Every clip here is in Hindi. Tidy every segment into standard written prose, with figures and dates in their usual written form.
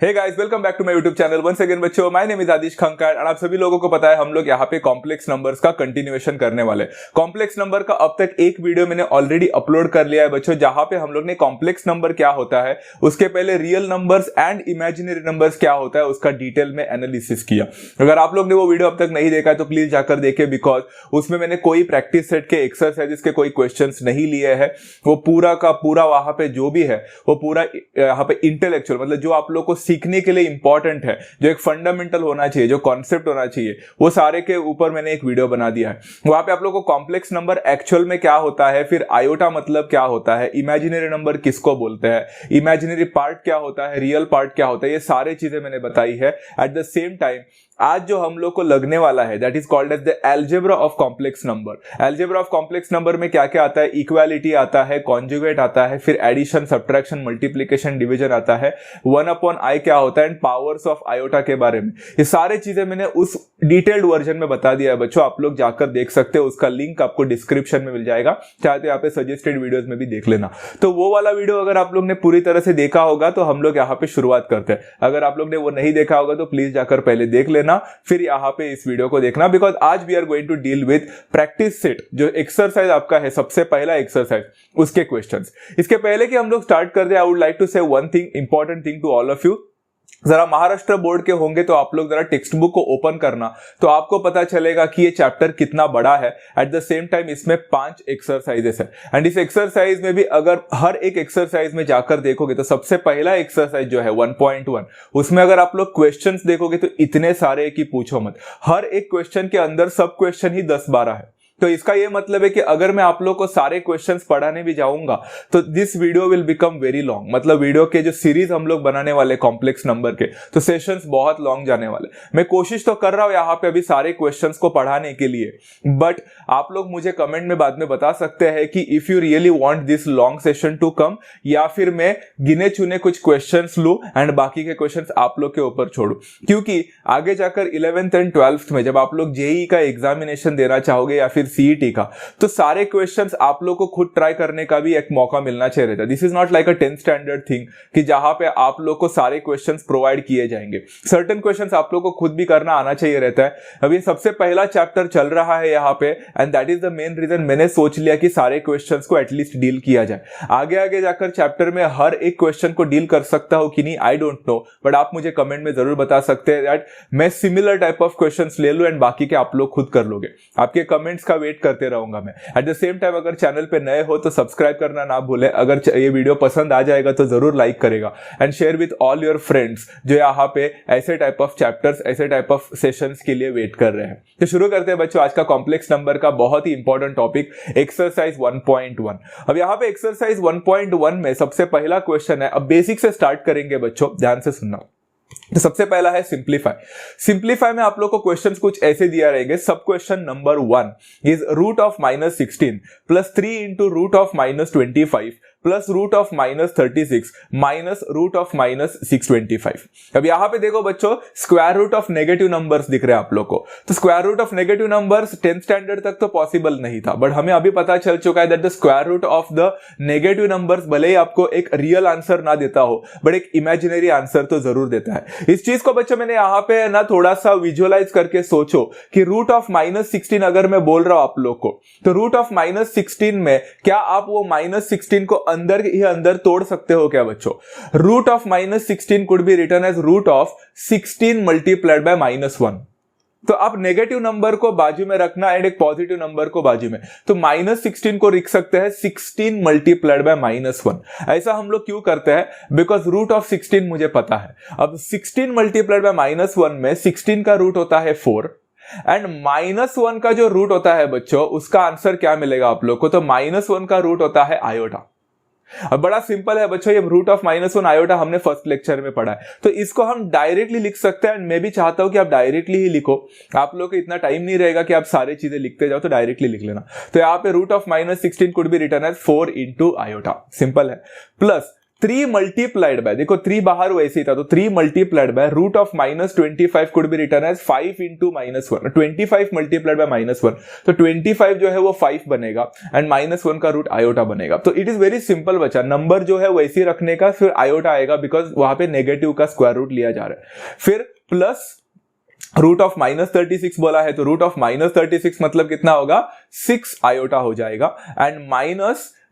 Hey guys, welcome back to my YouTube channel once again बच्चों। My name is Aadish Khankar और आप सभी लोगों को पता है हम लोग यहाँ पे कॉम्प्लेक्स नंबर्स का कंटिन्यूएशन करने वाले। कॉम्प्लेक्स नंबर का अब तक एक वीडियो मैंने ऑलरेडी अपलोड कर लिया है बच्चों, जहां पे हम लोग ने कॉम्प्लेक्स नंबर क्या होता है, उसके पहले real numbers and imaginary numbers क्या होता है उसका डिटेल में एनालिसिस किया। अगर आप लोग ने वो वीडियो अब तक नहीं देखा है तो प्लीज जाकर देखिए, बिकॉज उसमें मैंने कोई प्रैक्टिस सेट के एक्सरसाइजेस के कोई क्वेश्चंस नहीं लिए हैं। वो पूरा का पूरा वहां पे जो भी है वो पूरा यहाँ पे इंटेलेक्चुअल, मतलब जो आप लोग को सीखने के लिए इंपॉर्टेंट है, जो एक फंडामेंटल होना चाहिए, जो कॉन्सेप्ट होना चाहिए, वो सारे के ऊपर मैंने एक वीडियो बना दिया है। वहां पे आप लोग को कॉम्प्लेक्स नंबर एक्चुअल में क्या होता है, फिर आयोटा मतलब क्या होता है, इमेजिनरी नंबर किसको बोलते हैं, इमेजिनरी पार्ट क्या होता है, रियल पार्ट क्या होता है, ये सारी चीजें मैंने बताई है। एट द सेम टाइम आज जो हम लोग को लगने वाला है that is called as the algebra of complex number. Algebra of complex number में क्या क्या आता है, इक्वालिटी आता है, कॉन्जुगेट आता है, फिर एडिशन, सब्ट्रैक्शन, मल्टीप्लिकेशन, डिवीजन आता है, 1/i क्या होता है एंड पावर्स ऑफ आयोटा के बारे में। ये सारे चीजें मैंने उस डिटेल्ड वर्जन में बता दिया है बच्चों, आप लोग जाकर देख सकते हो, उसका लिंक आपको डिस्क्रिप्शन में मिल जाएगा, चाहे तो यहाँ पे सजेस्टेड वीडियोस में भी देख लेना। तो वो वाला वीडियो अगर आप लोग ने पूरी तरह से देखा होगा तो हम लोग यहाँ पे शुरुआत करते हैं। अगर आप लोग ने वो नहीं देखा होगा तो प्लीज जाकर पहले देख लेना, फिर यहां पे इस वीडियो को देखना, बिकॉज आज we are going to deal with practice set, जो एक्सरसाइज आपका है सबसे पहला एक्सरसाइज, उसके क्वेश्चंस। इसके पहले कि हम लोग स्टार्ट कर दे, I would like to say one thing, important thing to all of you. जरा महाराष्ट्र बोर्ड के होंगे तो आप लोग जरा टेक्स्ट बुक को ओपन करना, तो आपको पता चलेगा कि ये चैप्टर कितना बड़ा है। एट द सेम टाइम इसमें 5 एक्सरसाइजेस है एंड इस एक्सरसाइज में भी अगर हर एक एक्सरसाइज में जाकर देखोगे तो सबसे पहला एक्सरसाइज जो है 1.1, उसमें अगर आप लोग क्वेश्चंस देखोगे तो इतने सारे कि पूछो मत। हर एक क्वेश्चन के अंदर सब क्वेश्चन ही 10-12 है। तो इसका ये मतलब है कि अगर मैं आप लोग को सारे क्वेश्चंस पढ़ाने भी जाऊंगा तो this video will become very long. मतलब वीडियो के जो सीरीज हम लोग बनाने वाले कॉम्प्लेक्स नंबर के, तो सेशंस बहुत लॉन्ग जाने वाले। मैं कोशिश तो कर रहा हूं यहाँ पे अभी सारे क्वेश्चंस को पढ़ाने के लिए, बट आप लोग मुझे कमेंट में बाद में बता सकते हैं कि if you really want this long session to come, या फिर मैं गिने चुने कुछ क्वेश्चंस लूं एंड बाकी के क्वेश्चंस आप लोग के ऊपर छोड़ू। क्योंकि आगे जाकर 11th एंड 12th में जब आप लोग जेईई का एग्जामिनेशन देना चाहोगे या फिर सीईटी का, तो सारे क्वेश्चंस आप लोग को खुद ट्राई करने का भी एक मौका मिलना चाहिए रहता है। This is not like a 10th standard thing कि जहां पे आप लोग को सारे क्वेश्चंस प्रोवाइड किए जाएंगे। सर्टेन क्वेश्चंस आप लोग को खुद भी करना आना चाहिए रहता है। अभी सबसे पहला चैप्टर चल रहा है यहाँ पे and that is the main reason मैंने सोच लिया कि सारे क्वेश्चंस को एटलीस्ट डील किया जाए। आगे आगे जाकर चैप्टर में हर एक क्वेश्चन को डील कर सकता हूं कि नहीं, आई डोंट नो, बट आप मुझे कमेंट में जरूर बता सकते हैं दैट मैं सिमिलर टाइप ऑफ क्वेश्चंस ले लूं एंड बाकी के आप लोग खुद कर लोगे। आपके कमेंट्स का वेट करते रहूंगा मैं। एट द सेम टाइम अगर चैनल पे नए हो तो सब्सक्राइब करना ना भूले। अगर ये वीडियो पसंद आ जाएगा तो जरूर लाइक करेगा and share with all your friends जो यहाँ पे ऐसे टाइप ऑफ चैप्टर्स, ऐसे टाइप ऑफ सेशंस के लिए वेट कर रहे हैं। तो शुरू करते हैं बच्चों आज का कॉम्प्लेक्स नंबर का बहुत ही इंपॉर्टेंट टॉपिक, एक्सरसाइज 1.1। अब यहाँ पे एक्सरसाइज 1.1 में सबसे पहला क्वेश्चन है, अब बेसिक से स्टार्ट करेंगे बच्चों, ध्यान से सुनना। तो सबसे पहला है सिंप्लीफाई। सिंप्लीफाई में आप लोग को क्वेश्चंस कुछ ऐसे दिया रहेंगे। सब question number 1 is root of -16 plus 3 into root of -25 plus root of -36 minus root of -625। अब यहां पे देखो बच्चों, square root of negative numbers दिख रहे हैं आप लोग को। तो square root of negative numbers 10th standard तक तो पॉसिबल नहीं था, बट हमें अभी पता चल चुका है that the square root of the negative numbers भले ही आपको एक रियल आंसर ना देता हो, बट एक इमेजिनरी आंसर तो जरूर देता है। इस चीज को बच्चों मैंने यहाँ पे ना थोड़ा सा विजुअलाइज करके सोचो कि रूट ऑफ -16 अगर मैं बोल रहा हूं आप लोग को, तो रूट ऑफ -16 में क्या आप वो -16 को अंदर ही अंदर तोड़ सकते हो क्या बच्चों? Root of -16 could be written as root of 16 multiplied by -1। तो आप नेगेटिव नंबर को बाजू में रखना एंड एक पॉजिटिव नंबर को बाजू में, तो -16 को लिख सकते हैं 16 मल्टीप्लाइड बाय -1। ऐसा हम लोग क्यों करते हैं? बिकॉज रूट ऑफ 16 मुझे पता है। अब 16 मल्टीप्लाइड बाय -1 में 16 का रूट होता है 4 एंड -1 का जो रूट होता है बच्चों, उसका आंसर क्या मिलेगा आप लोग को? तो -1 का रूट होता है आयोटा। अब बड़ा सिंपल है बच्चों, ये रूट ऑफ -1 आयोटा हमने फर्स्ट लेक्चर में पढ़ा है, तो इसको हम डायरेक्टली लिख सकते हैं। मैं भी चाहता हूं कि आप डायरेक्टली ही लिखो, आप लोग को इतना टाइम नहीं रहेगा कि आप सारी चीजें लिखते जाओ, तो डायरेक्टली लिख लेना। तो यहाँ पे root of -16 could be written as 4 into iota, simple है, प्लस 3 मल्टीप्लाइड बाय, देखो 3 बाहर वैसे ही था तो 3 multiplied by root of -25 could be written as 5 into -1, 25 multiplied by -1, तो 25 जो है वो 5 बनेगा एंड -1 का रूट आयोटा बनेगा। तो इट इज वेरी सिंपल बच्चा, नंबर जो है वैसे ही रखने का, फिर आयोटा आएगा बिकॉज वहां पे नेगेटिव का स्क्वायर रूट लिया जा रहा है। फिर प्लस रूट ऑफ -36 बोला है तो रूट ऑफ -36 मतलब कितना होगा 6 आयोटा हो जाएगा एंड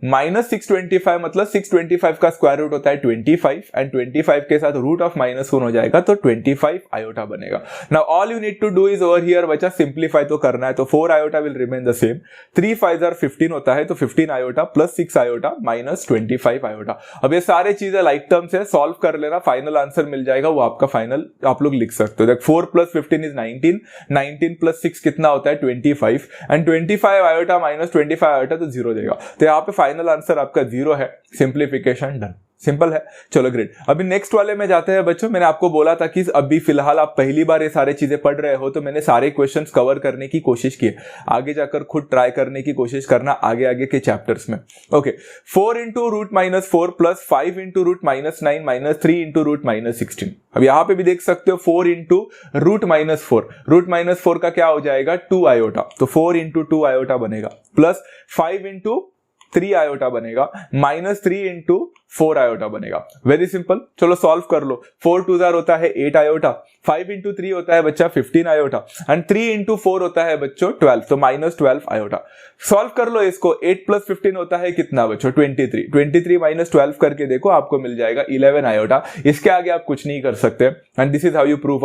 -625 मतलब 625 का स्क्वायर रूट होता है 25 एंड 25 के साथ रूट ऑफ -1 हो जाएगा तो 25 आयोटा बनेगा। Now all you need to do is over here बच्चा सिंप्लीफाई तो करना है, तो 4 iota will remain the same, 3 5 are 15 होता है तो 15 iota plus 6 iota minus 25 iota. अब ये सारे चीजें लाइक टर्म्स है, सॉल्व कर लेना, फाइनल आंसर मिल जाएगा, वो आपका फाइनल आप लोग लिख सकते हो। देख 4 + 15 इज 19, 19 + 6 कितना होता है 25 एंड 25 आयोटा माइनस 25 आयोटा तो 0 देगा, तो यहाँ पे फाइनल आंसर आपका 0 है। सिंप्लीफिकेशन डन, सिंपल है। चलो ग्रेट, अभी नेक्स्ट वाले में जाते हैं बच्चों। मैंने आपको बोला था कि अभी फिलहाल आप पहली बार ये सारे चीजें पढ़ रहे हो तो मैंने सारे क्वेश्चंस कवर करने की कोशिश की है, आगे जाकर खुद ट्राई करने की कोशिश करना आगे आगे के चैप्टर्स में। Okay, 4 into root -4 plus 5 into root -9 minus 3 into root -16। अब यहां पे भी देख सकते हो 4 इंटू रूट -4 का क्या हो जाएगा 2 आयोटा, तो 4 इंटू 2 आयोटा बनेगा, प्लस 5 इंटू 3 आयोटा बनेगा, -3 इंटू 4 आयोटा बनेगा। वेरी सिंपल, चलो सॉल्व कर लो। 4 2 होता है 8 आयोटा, 5 इंटू 3 होता है बच्चा 15 आयोटा एंड 3 इंटू 4 होता है बच्चों 12, तो -12 आयोटा। सॉल्व कर लो इसको, 8 + 15 होता है कितना बच्चों 23, 23 -12 करके देखो आपको मिल जाएगा 11 आयोटा। इसके आगे आप कुछ नहीं कर सकते and this is how you prove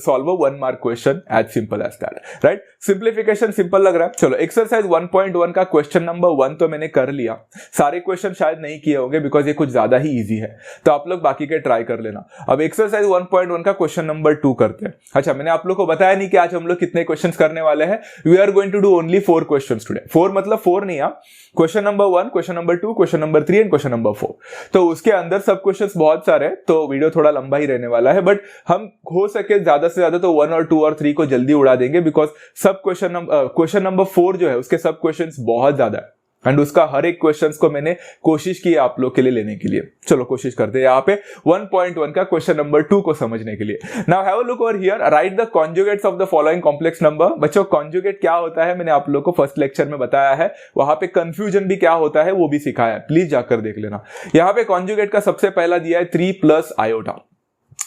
solve a 1 mark question as simple as that, right. Simplification simple लग रहा है। चलो एक्सरसाइज 1.1 का क्वेश्चन नंबर 1 तो मैंने कर लिया, सारे क्वेश्चन शायद नहीं किए होंगे बिकॉज ये कुछ ज्यादा ही इजी है, तो आप लोग बाकी के ट्राई कर लेना। अब एक्सरसाइज 1.1 का क्वेश्चन नंबर 2 करते हैं। अच्छा, मैंने आप लोग को बताया नहीं कि आज हम लोग कितने क्वेश्चंस करने वाले हैं। We are going to do only 4 questions today. 4 मतलब 4 नहीं, question number 1, question number 2, question number 3 and question number 4। तो उसके अंदर सब क्वेश्चंस बहुत सारे हैं तो वीडियो थोड़ा लंबा ही रहने वाला है, बट हम हो सके ज्यादा से ज्यादा तो 1 और 2 और 3 को जल्दी उड़ा देंगे बिकॉज सब क्वेश्चन नंबर 4 जो है उसके सब क्वेश्चंस बहुत ज्यादा है एंड उसका हर एक क्वेश्चंस को मैंने कोशिश की आप लोग के लिए लेने के लिए। चलो कोशिश करते हैं यहाँ पे 1.1 का क्वेश्चन नंबर 2 को समझने के लिए। Now have a look over here, right the conjugates of the following complex number. बच्चों कॉन्जुगेट क्या होता है मैंने आप लोग को फर्स्ट लेक्चर में बताया है, वहां पे कंफ्यूजन भी क्या होता है वो भी सिखाया है, प्लीज जाकर देख लेना। यहाँ पे कॉन्जुगेट का सबसे पहला दिया है 3 + आयोटा,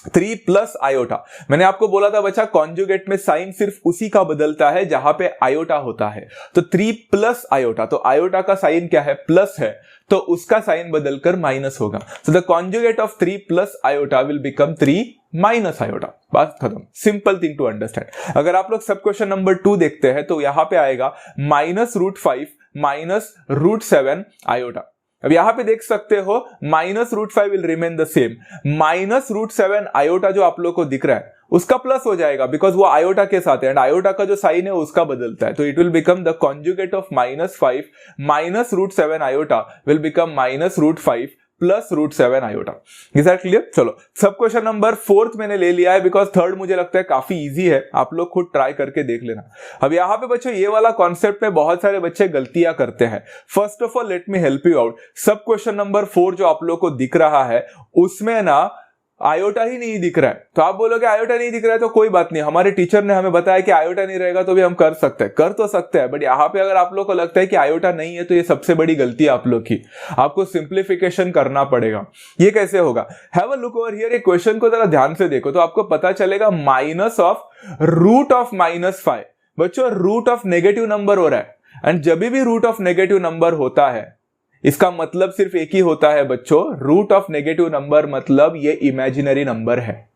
3 + आयोटा। मैंने आपको बोला था बच्चा कॉन्जुगेट में साइन सिर्फ उसी का बदलता है जहां पे आयोटा होता है, तो 3 + आयोटा, तो आयोटा का साइन क्या है प्लस है तो उसका साइन बदलकर माइनस होगा, so the conjugate of 3 + iota will become 3 - iota. बात खत्म, सिंपल थिंग टू अंडरस्टैंड। अगर आप लोग सब क्वेश्चन नंबर 2 देखते हैं तो यहां पे आएगा -√5 -√7 आयोटा। अब यहां पे देख सकते हो -√5 will remain the same, -√7 iota जो आप लोग को दिख रहा है उसका प्लस हो जाएगा बिकॉज वो आयोटा के साथ है एंड आयोटा का जो साइन है उसका बदलता है, तो it will become the conjugate of -5 -√7 iota will become -√5 + √7 iota. Is that clear? चलो सब क्वेश्चन नंबर 4 मैंने ले लिया है बिकॉज 3rd मुझे लगता है काफी इजी है, आप लोग खुद ट्राई करके देख लेना। अब यहाँ पे बच्चों ये वाला कॉन्सेप्ट में बहुत सारे बच्चे गलतियां करते हैं। First of all let me help you out, सब क्वेश्चन नंबर 4 जो आप लोग को दिख रहा है उसमें ना आयोटा ही नहीं दिख रहा है, तो आप बोलोगे आयोटा नहीं दिख रहा है तो कोई बात नहीं, हमारे टीचर ने हमें बताया कि आयोटा नहीं रहेगा तो भी हम कर सकते हैं, कर तो सकते हैं, बट यहाँ पे अगर आप लोग को लगता है कि आयोटा नहीं है तो ये सबसे बड़ी गलती है आप लोग की, आपको सिंप्लीफिकेशन करना पड़ेगा। ये कैसे होगा? Have a look over here, एक क्वेश्चन को जरा ध्यान से देखो तो आपको पता चलेगा -√5। बच्चों रूट ऑफ नेगेटिव नंबर हो रहा है एंड जब भी रूट ऑफ नेगेटिव नंबर होता है इसका मतलब सिर्फ एक ही होता है बच्चों, रूट ऑफ नेगेटिव नंबर मतलब ये इमेजिनरी नंबर है।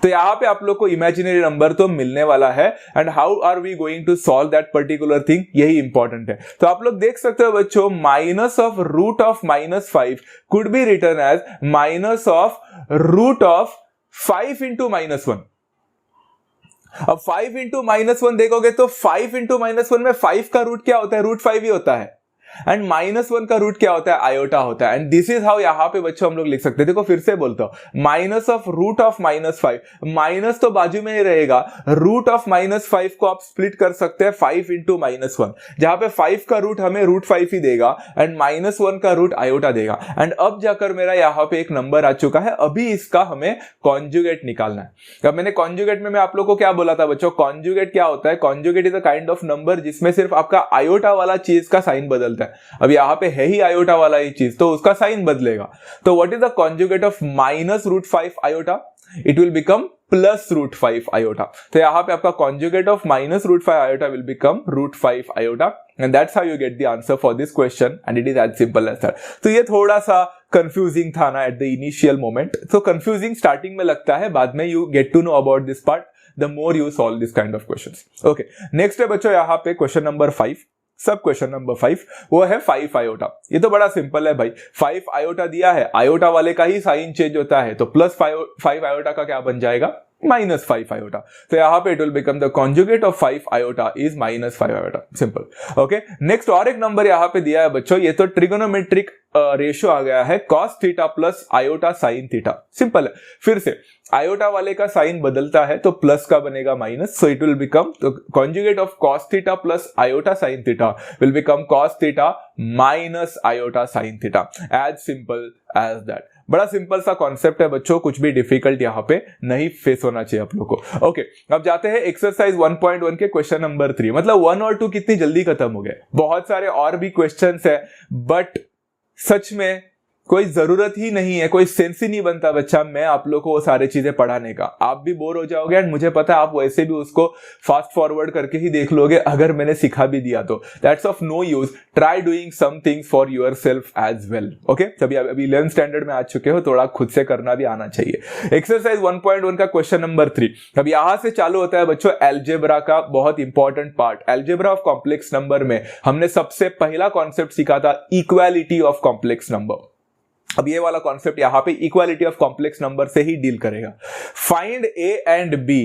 तो यहां पे आप लोग को इमेजिनरी नंबर तो मिलने वाला है and how are we going to solve that particular thing, यही इंपॉर्टेंट है। तो आप लोग देख सकते हो बच्चों -√5 could be written as -√5 into -1। अब 5 इंटू -1 देखोगे तो 5 इंटू -1 में 5 का रूट क्या होता है, √5 ही होता है एंड -1 का रूट क्या होता है, आयोटा होता है। एंड दिस इज हाउ यहाँ पे बच्चों हम लोग लिख सकते हैं। देखो फिर से बोलता हूं, minus of root of -5, minus तो बाजू में ही रहेगा, रूट ऑफ -5 को आप स्प्लिट कर सकते हैं 5 इंटू -1, जहां पे 5 का रूट हमें √5 ही देगा एंड -1 का रूट आयोटा देगा। एंड अब जाकर मेरा यहाँ पे एक नंबर आ चुका है, अभी इसका हमें कॉन्जुगेट निकालना है। अब मैंने कॉन्जुगेट में मैं आप लोग को क्या बोला था बच्चों, कॉन्जुगेट क्या होता है, conjugate is a kind of number जिसमें सिर्फ आपका आयोटा वाला चीज का साइन बदलता है। अब यहाँ पे है ही आयोटा वाला ही चीज, तो उसका साइन बदलेगा। तो what is the conjugate of -√5 iota, it will become +√5 iota. तो यहाँ पे आपका conjugate of -√5 iota will become √5 iota, and that's how you get the answer for this question, and it is as simple as that. तो ये थोड़ा सा कंफ्यूजिंग था ना एट द इनिशियल मोमेंट, तो कंफ्यूजिंग स्टार्टिंग में लगता है, बाद में you get to know about this part the more you solve this kind of questions. Okay, next है बच्चों यहाँ पे क्वेश्चन नंबर 5, सब क्वेश्चन नंबर 5, वो है 5 आयोटा। ये तो बड़ा सिंपल है भाई, 5 आयोटा दिया है, आयोटा वाले का ही साइन चेंज होता है, तो +5 आयोटा का क्या बन जाएगा, -5 आयोटा। तो यहाँ पे it will become the conjugate of 5 iota is -5 iota, simple. Okay, next और एक नंबर यहाँ पे दिया है बच्चों, ये तो ट्रिगोनोमेट्रिक रेशियो आ गया है, cos theta plus iota sine theta. Simple है, फिर से आयोटा वाले का साइन बदलता है तो प्लस का बनेगा minus, so it will become the conjugate of cos theta plus iota sine theta will become cos theta minus iota sine theta, as simple as that. बड़ा सिंपल सा कॉन्सेप्ट है बच्चों, कुछ भी डिफिकल्ट यहाँ पे नहीं फेस होना चाहिए आप लोग को। ओके, अब जाते हैं एक्सरसाइज 1.1 के क्वेश्चन नंबर 3। मतलब 1 और 2 कितनी जल्दी खत्म हो गए, बहुत सारे और भी क्वेश्चंस है, बट सच में कोई जरूरत ही नहीं है, कोई सेंस ही नहीं बनता बच्चा मैं आप लोग को वो सारी चीजें पढ़ाने का, आप भी बोर हो जाओगे। एंड मुझे पता है आप वैसे भी उसको फास्ट फॉरवर्ड करके ही देख लोगे अगर मैंने सिखा भी दिया तो। That's of no use, try doing some things for your self as well. Okay, तभी अभी 11th स्टैंडर्ड में आ चुके हो, थोड़ा खुद से करना भी आना चाहिए। एक्सरसाइज 1.1 का क्वेश्चन नंबर 3, अब यहां से चालू होता है बच्चों एल्जेब्रा का बहुत important part. Algebra of complex number में हमने सबसे पहला कॉन्सेप्ट सीखा था इक्वालिटी ऑफ कॉम्प्लेक्स नंबर। अब ये वाला कॉन्सेप्ट यहां पे इक्वालिटी ऑफ कॉम्प्लेक्स नंबर से ही डील करेगा। Find A and B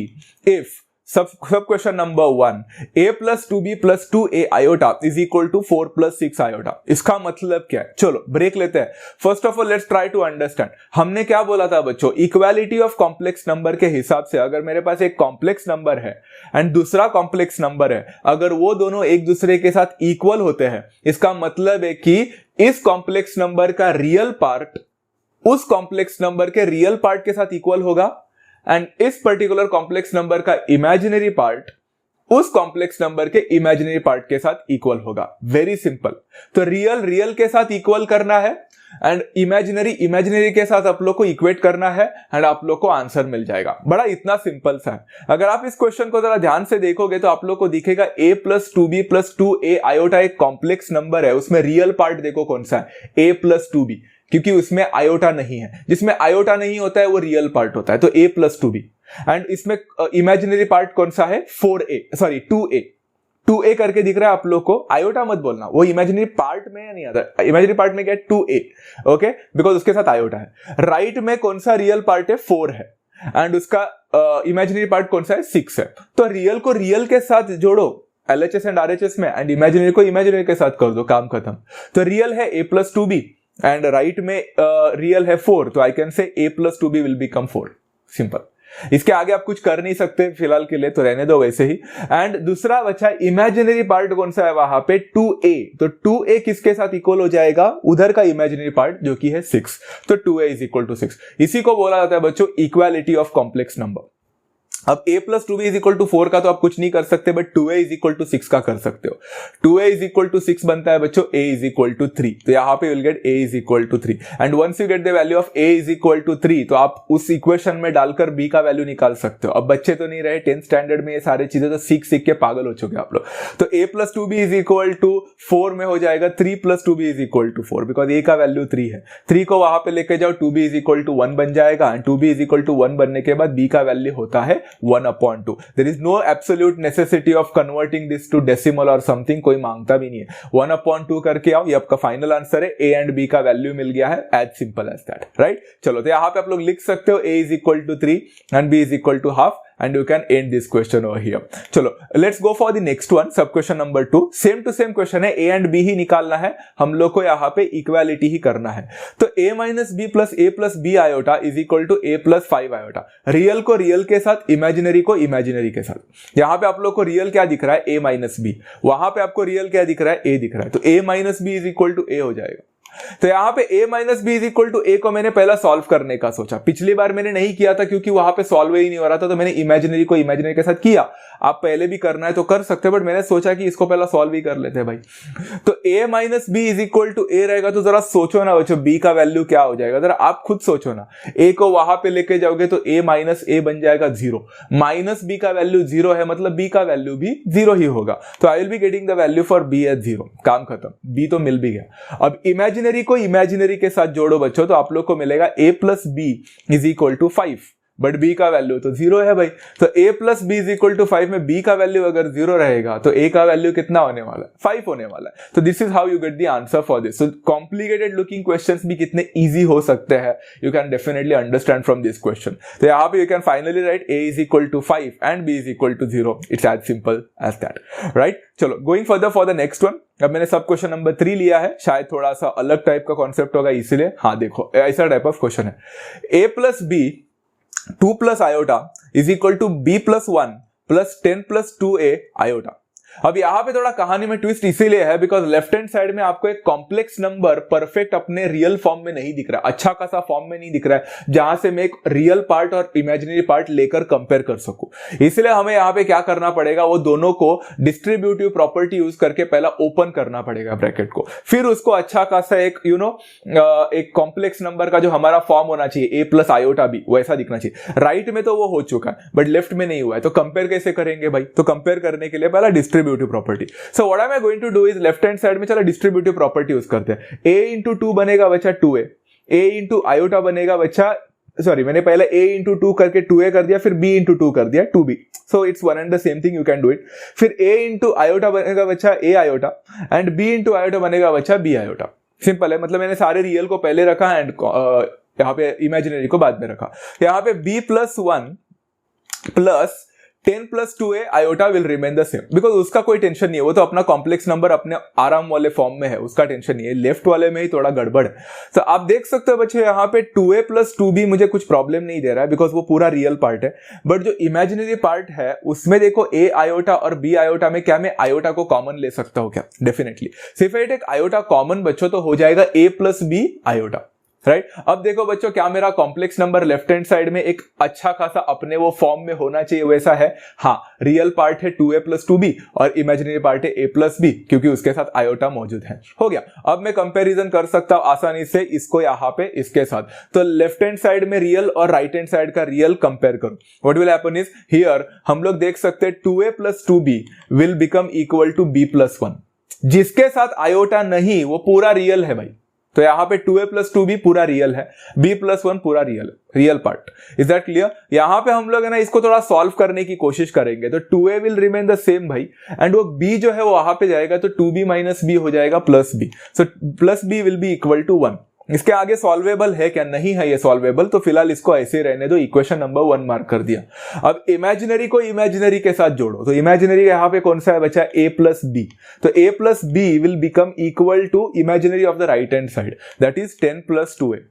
if sub question number 1, a + 2b + 2a iota is equal to 4 + 6 आयोटा। इसका मतलब क्या है, चलो ब्रेक लेते हैं। First of all let's try to understand, हमने क्या बोला था बच्चों, इक्वालिटी ऑफ कॉम्प्लेक्स नंबर के हिसाब से अगर मेरे पास एक कॉम्प्लेक्स नंबर है एंड दूसरा कॉम्प्लेक्स नंबर है, अगर वो दोनों एक दूसरे के साथ इक्वल होते हैं, इसका मतलब है कि इस कॉम्प्लेक्स नंबर का रियल पार्ट उस कॉम्प्लेक्स नंबर के रियल पार्ट के साथ इक्वल होगा, एंड इस पर्टिकुलर कॉम्प्लेक्स नंबर का इमेजिनरी पार्ट उस कॉम्प्लेक्स नंबर के इमेजिनरी पार्ट के साथ इक्वल होगा। Very simple. तो रियल के साथ इक्वल करना है एंड इमेजिनरी के साथ आप लोग को इक्वेट करना है, एंड आप लोग को आंसर मिल जाएगा। बड़ा इतना सिंपल सा है। अगर आप इस क्वेश्चन को जरा ध्यान से देखोगे तो आप लोग को दिखेगा a + 2b + 2a आयोटा एक कॉम्प्लेक्स नंबर है, उसमें रियल पार्ट देखो कौन सा है, a + 2b, क्योंकि उसमें आयोटा नहीं है। जिसमें आयोटा नहीं होता है वो रियल पार्ट होता है, तो a + 2b। एंड इसमें इमेजिनरी पार्ट कौन सा है, 2a करके दिख रहा है आप लोग को, आयोटा मत बोलना, वो इमेजिनरी पार्ट में नहीं आता। इमेजिनरी पार्ट में क्या है, 2a, ओके, बिकॉज उसके साथ आयोटा है। राइट में कौन सा रियल पार्ट है, 4 है, एंड उसका इमेजिनरी पार्ट कौन सा है, 6 है। तो रियल को रियल के साथ जोड़ो LHS एंड RHS में, एंड इमेजिनरी को इमेजिनरी के साथ कर दो, काम खत्म। तो रियल है a + 2b एंड राइट में रियल है 4, तो I can say a + 2b will become 4। Simple, इसके आगे आप कुछ कर नहीं सकते फिलहाल के लिए, तो रहने दो वैसे ही। एंड दूसरा बचा इमेजिनरी पार्ट कौन सा है वहां पे, 2a। तो 2a किसके साथ इक्वल हो जाएगा, उधर का इमेजिनरी पार्ट जो कि है 6, तो 2a = 6। इसी को बोला जाता है बच्चों इक्वालिटी ऑफ कॉम्प्लेक्स नंबर। अब a + 2b = 4 का तो आप कुछ नहीं कर सकते, बट 2a = 6 का कर सकते हो। 2a = 6 बनता है बच्चों, a = 3, तो यहां पे will get a = 3। And once you get the value of a = 3, तो आप उस इक्वेशन में डालकर b का वैल्यू निकाल सकते हो। अब बच्चे तो नहीं रहे 10th स्टैंडर्ड में, ये सारी चीजें तो सीख के पागल हो चुके आप लोग। तो a + 2b = 4 में हो जाएगा 3 + 2b = 4, बिकॉज a का वैल्यू 3 है। 3 को वहां पे लेके जाओ, 2b = 1 बन जाएगा, एंड 2b = 1 बनने के बाद b का वैल्यू होता है 1/2। There is no absolute necessity of converting this to decimal or something, कोई मांगता भी नहीं है। 1/2 करके आओ, ये आपका फाइनल आंसर है। a एंड b का वैल्यू मिल गया है, as simple as that, right? चलो, तो यहाँ पे आप लोग लिख सकते हो a = 3 and b = 1/2, and you can end this question over here. चलो let's go for the next one, sub question number 2। Same to same question है, ए एंड बी ही निकालना है हम लोग को, यहाँ पे इक्वालिटी ही करना है। तो a minus b plus a plus b iota is equal to a plus 5 iota. Real को रियल के साथ, इमेजिनरी को इमेजिनरी के साथ। यहां पे आप लोग को रियल क्या दिख रहा है, a माइनस बी, वहां पे आपको रियल क्या दिख रहा है, a दिख रहा है, तो a minus b is equal to a हो जाएगा। तो यहां पे a minus b is equal to a को मैंने पहला सॉल्व करने का सोचा। पिछली बार मैंने नहीं किया था क्योंकि वहां पे सॉल्व ही नहीं हो रहा था, तो मैंने इमेजिनरी को इमेजिनरी के साथ किया। आप पहले भी करना है तो कर सकते हैं, बट मैंने सोचा कि इसको पहला सॉल्व ही कर लेते हैं भाई। तो a minus b is equal to a रहेगा, तो जरा सोचो ना बच्चों b का वैल्यू क्या हो जाएगा, जरा आप खुद सोचो ना। a को वहां पे लेके जाओगे तो a माइनस a बन जाएगा 0, माइनस b का वैल्यू 0 है, मतलब b का वैल्यू भी 0 ही होगा। तो I will be getting the value for b as 0, काम खत्म, b तो मिल भी गया। अब इमेजिनरी को इमेजिनरी के साथ जोड़ो बच्चों, तो आप लोग को मिलेगा a plus b is equal to 5, but b का वैल्यू तो 0 है भाई। तो a plus b is equal to 5 में b का वैल्यू अगर 0 रहेगा तो a का वैल्यू कितना होने वाला है, 5 होने वाला है। तो this is how you get the answer for this. So complicated looking questions भी कितने इजी हो सकते हैं, you can definitely understand from this question. तो यहाँ पे you can finally write a is equal to 5 and b is equal to 0। It's as simple as that, right. चलो going further for the next one. अब मैंने सब क्वेश्चन नंबर 3 लिया है, शायद थोड़ा सा अलग टाइप का कॉन्सेप्ट होगा इसीलिए। हाँ देखो, ऐसा टाइप ऑफ क्वेश्चन है, a plus b 2 plus iota is equal to b plus 1 plus 10 plus 2a iota. अब यहां पे थोड़ा कहानी में ट्विस्ट इसीलिए है बिकॉज लेफ्ट हैंड साइड में आपको एक कॉम्प्लेक्स नंबर परफेक्ट अपने रियल फॉर्म में नहीं दिख रहा है, अच्छा खासा फॉर्म में नहीं दिख रहा है, जहां से मैं एक रियल पार्ट और इमेजिनरी पार्ट लेकर कंपेयर कर सकूं। इसलिए हमें यहां पे क्या करना पड़ेगा, वो दोनों को डिस्ट्रीब्यूटिव प्रॉपर्टी यूज करके पहला ओपन करना पड़ेगा ब्रैकेट को, फिर उसको अच्छा खासा एक एक कॉम्प्लेक्स नंबर का जो हमारा फॉर्म होना चाहिए a प्लस आयोटा बी वैसा दिखना चाहिए। राइट में तो वो हो चुका है बट लेफ्ट में नहीं हुआ है, तो कंपेयर कैसे करेंगे भाई। तो कंपेयर करने के लिए पहला distributive property. So what I am going to do is left hand side में चलो डिस्ट्रीब्यूटिव प्रॉपर्टी यूज करते हैं। a इंटू 2 बनेगा बच्चा 2a, a इंटू आयोटा बनेगा बच्चा, सॉरी मैंने पहले a इंटू 2 करके 2a कर दिया, फिर b इंटू 2 कर दिया 2b। So it's one and the same thing, you can do it. फिर a इंटू आयोटा बनेगा बच्चा a iota and b into iota बनेगा बच्चा b आयोटा। सिंपल है, मतलब मैंने सारे रियल को पहले रखा एंड यहाँ पे इमेजिनरी को बाद में रखा। यहाँ पे b plus 1 plus 10 plus 2a iota will remain the same, because उसका कोई टेंशन नहीं है, वो तो अपना कॉम्प्लेक्स नंबर अपने आराम वाले फॉर्म में है, उसका टेंशन नहीं है। लेफ्ट वाले में ही थोड़ा गड़बड़ है। तो आप देख सकते हो बच्चे यहाँ पे 2a प्लस 2b मुझे कुछ प्रॉब्लम नहीं दे रहा है बिकॉज वो पूरा रियल पार्ट है, बट जो इमेजिनरी पार्ट है उसमें देखो a आयोटा और b आयोटा में क्या मैं आयोटा को कॉमन ले सकता हूँ क्या, डेफिनेटली। सिर्फ एक आयोटा कॉमन बच्चों तो हो जाएगा a plus b iota, right. अब देखो बच्चों, क्या मेरा complex number left hand side में एक अच्छा खासा अपने वो फॉर्म में होना चाहिए वैसा है। हाँ, रियल पार्ट है 2a प्लस 2b और इमेजिनरी पार्ट है a प्लस b, क्योंकि उसके साथ आयोटा मौजूद है। हो गया। अब मैं कंपैरिजन कर सकता हूं आसानी से इसको यहाँ पे इसके साथ। तो लेफ्ट हैंड साइड में रियल और राइट हैंड साइड का रियल कंपेयर करो। What will happen is here हम लोग देख सकते हैं 2a plus 2b will become equal to b plus 1, जिसके साथ आयोटा नहीं वो पूरा रियल है भाई। तो यहां पे 2a प्लस 2b पूरा रियल है, b प्लस 1 पूरा रियल है, real part. Is that clear? यहां पे हम लोग है ना इसको थोड़ा सॉल्व करने की कोशिश करेंगे। तो 2a will remain the same भाई, एंड वो b जो है वो वहां पे जाएगा तो 2b माइनस b हो जाएगा plus b। So plus b will be equal to 1। इसके आगे सॉल्वेबल है क्या? नहीं है ये सॉल्वेबल, तो फिलहाल इसको ऐसे ही रहने दो। इक्वेशन नंबर 1 मार्क कर दिया। अब इमेजिनरी को इमेजिनरी के साथ जोड़ो। तो इमेजिनरी यहाँ पे कौन सा है बच्चा? a plus b. तो a plus b will become equal to imaginary of the right hand side, that is 10 plus 2a।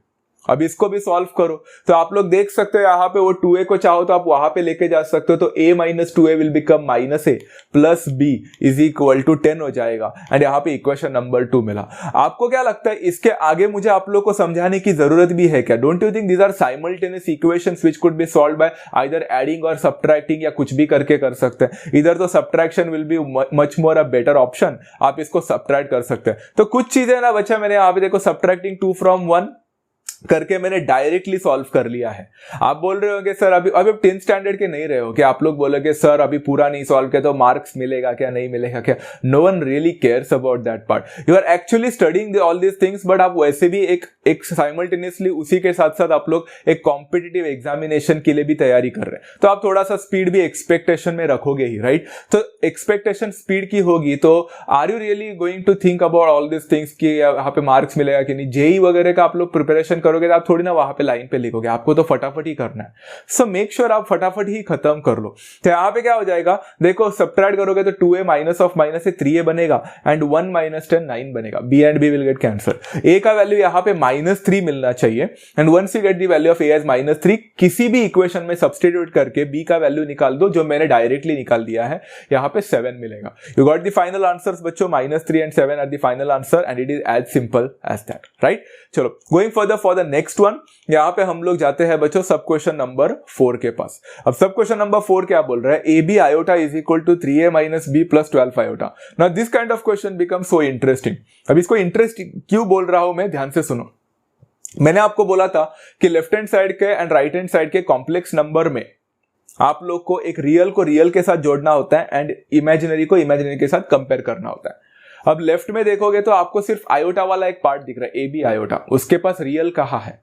अब इसको भी सॉल्व करो तो आप लोग देख सकते हो यहाँ पे वो 2a को चाहो तो आप वहां पे लेके जा सकते हो। तो a minus 2a will become minus a plus b is equal to 10 हो जाएगा, एंड यहाँ पे इक्वेशन नंबर 2 मिला। आपको क्या लगता है इसके आगे मुझे आप लोग को समझाने की जरूरत भी है क्या? Don't you think these are simultaneous equations which could be solved by either adding और सब्ट्रैक्टिंग, या कुछ भी करके कर सकते हैं। इधर तो subtraction will be much more a better option, आप इसको सब्ट्रैक्ट कर सकते हैं। तो कुछ चीजें ना बच्चा मैंने यहाँ पे देखो सब्ट्रैक्टिंग 2 from 1 करके मैंने डायरेक्टली सॉल्व कर लिया है। आप बोल रहे होंगे सर अभी 10th स्टैंडर्ड के नहीं रहे हो कि आप लोग बोलोगे सर अभी पूरा नहीं सॉल्व किया तो मार्क्स मिलेगा क्या, नहीं मिलेगा क्या? No one really cares about that part. You are actually studying all these things, but आप वैसे भी एक एक साइमल्टेनियसली उसी के साथ साथ आप लोग एक कॉम्पिटिटिव एग्जामिनेशन के लिए भी तैयारी कर रहे हैं, तो आप थोड़ा सा स्पीड भी एक्सपेक्टेशन में रखोगे ही, राइट। तो एक्सपेक्टेशन स्पीड की होगी तो are you really going to think about all this things कि यहाँ पे मार्क्स मिलेगा कि नहीं। जेई वगैरह का आप लोग प्रिपरेशन करोगे तो आप थोड़ी ना वहां पे लाइन पे लिखोगे, आपको तो फटाफट ही करना है। सो मेक श्योर आप फटाफट ही खत्म कर लो। तो यहाँ पे क्या हो जाएगा, देखो सब्ट्रैक्ट करोगे तो 2a माइनस ऑफ माइनस से 3a बनेगा एंड 1 माइनस 10 9 बनेगा। b and b will get cancel. a का वैल्यू यहाँ पे -3 मिलना चाहिए and once you get the value of a as -3 किसी भी इक्वेशन में सब्स्टिट्यूट करके b का वैल्यू निकाल दो, जो मैंने डायरेक्टली निकाल दिया है, यहाँ पे 7 मिलेगा। You got the final answers बच्चों, -3 and 7 are the final answer and it is as simple as that, right. चलो going further for the next one, यहाँ पे हम लोग जाते हैं बच्चों सब क्वेश्चन नंबर 4 के पास। अब सब क्वेश्चन नंबर 4 क्या बोल रहा है, ab iota is equal to 3a minus b plus 12 iota। Now this kind of question become so interesting. अब इसको इंटरेस्टिंग क्यों बोल रहा हूं मैं, ध्यान से सुनो। मैंने आपको बोला था कि लेफ्ट हैंड साइड के एंड राइट हैंड साइड के कॉम्प्लेक्स नंबर में आप लोग को एक रियल को रियल के साथ जोड़ना होता है एंड इमेजिनरी को इमेजिनरी के साथ कंपेयर करना होता है। अब लेफ्ट में देखोगे तो आपको सिर्फ आयोटा वाला एक पार्ट दिख रहा है, ab आयोटा, उसके पास रियल कहाँ है,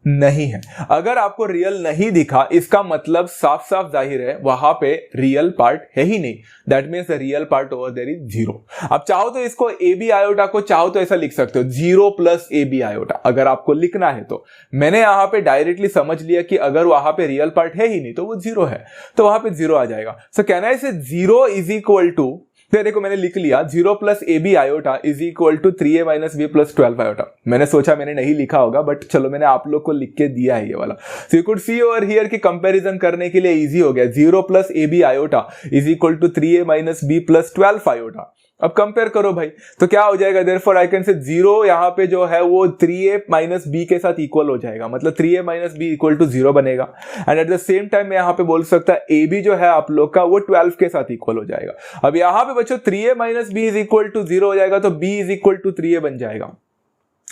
नहीं है। अगर आपको रियल नहीं दिखा इसका मतलब साफ साफ जाहिर है वहां पे रियल पार्ट है ही नहीं, that means the real part over there is 0। अब चाहो तो इसको ab आयोटा को चाहो तो ऐसा लिख सकते हो 0 प्लस ab आयोटा, अगर आपको लिखना है तो। मैंने यहां पे डायरेक्टली समझ लिया कि अगर वहां पे रियल पार्ट है ही नहीं तो वो 0 है, तो वहां पे 0 आ जाएगा। सो कैन आई से 0 इज इक्वल टू, देखो मैंने लिख लिया 0 plus ab iota is equal to 3a minus b plus 12 iota. मैंने सोचा मैंने नहीं लिखा होगा, बट चलो मैंने आप लोग को लिख के दिया है ये वाला। So you could see over here कि कंपैरिजन करने के लिए इजी हो गया। 0 plus ab iota is equal to 3a minus b plus 12 iota. अब कंपेयर करो भाई, तो क्या हो जाएगा, देयरफॉर आई कैन से 0 यहाँ पे जो है वो 3a माइनस b के साथ इक्वल हो जाएगा, मतलब 3a minus b equal to 0 बनेगा। And at the same time मैं यहाँ पे बोल सकता है ab जो है आप लोग का वो 12 के साथ इक्वल हो जाएगा। अब यहाँ पे बच्चों 3a minus b is equal to 0 हो जाएगा, तो b is equal to 3a बन जाएगा,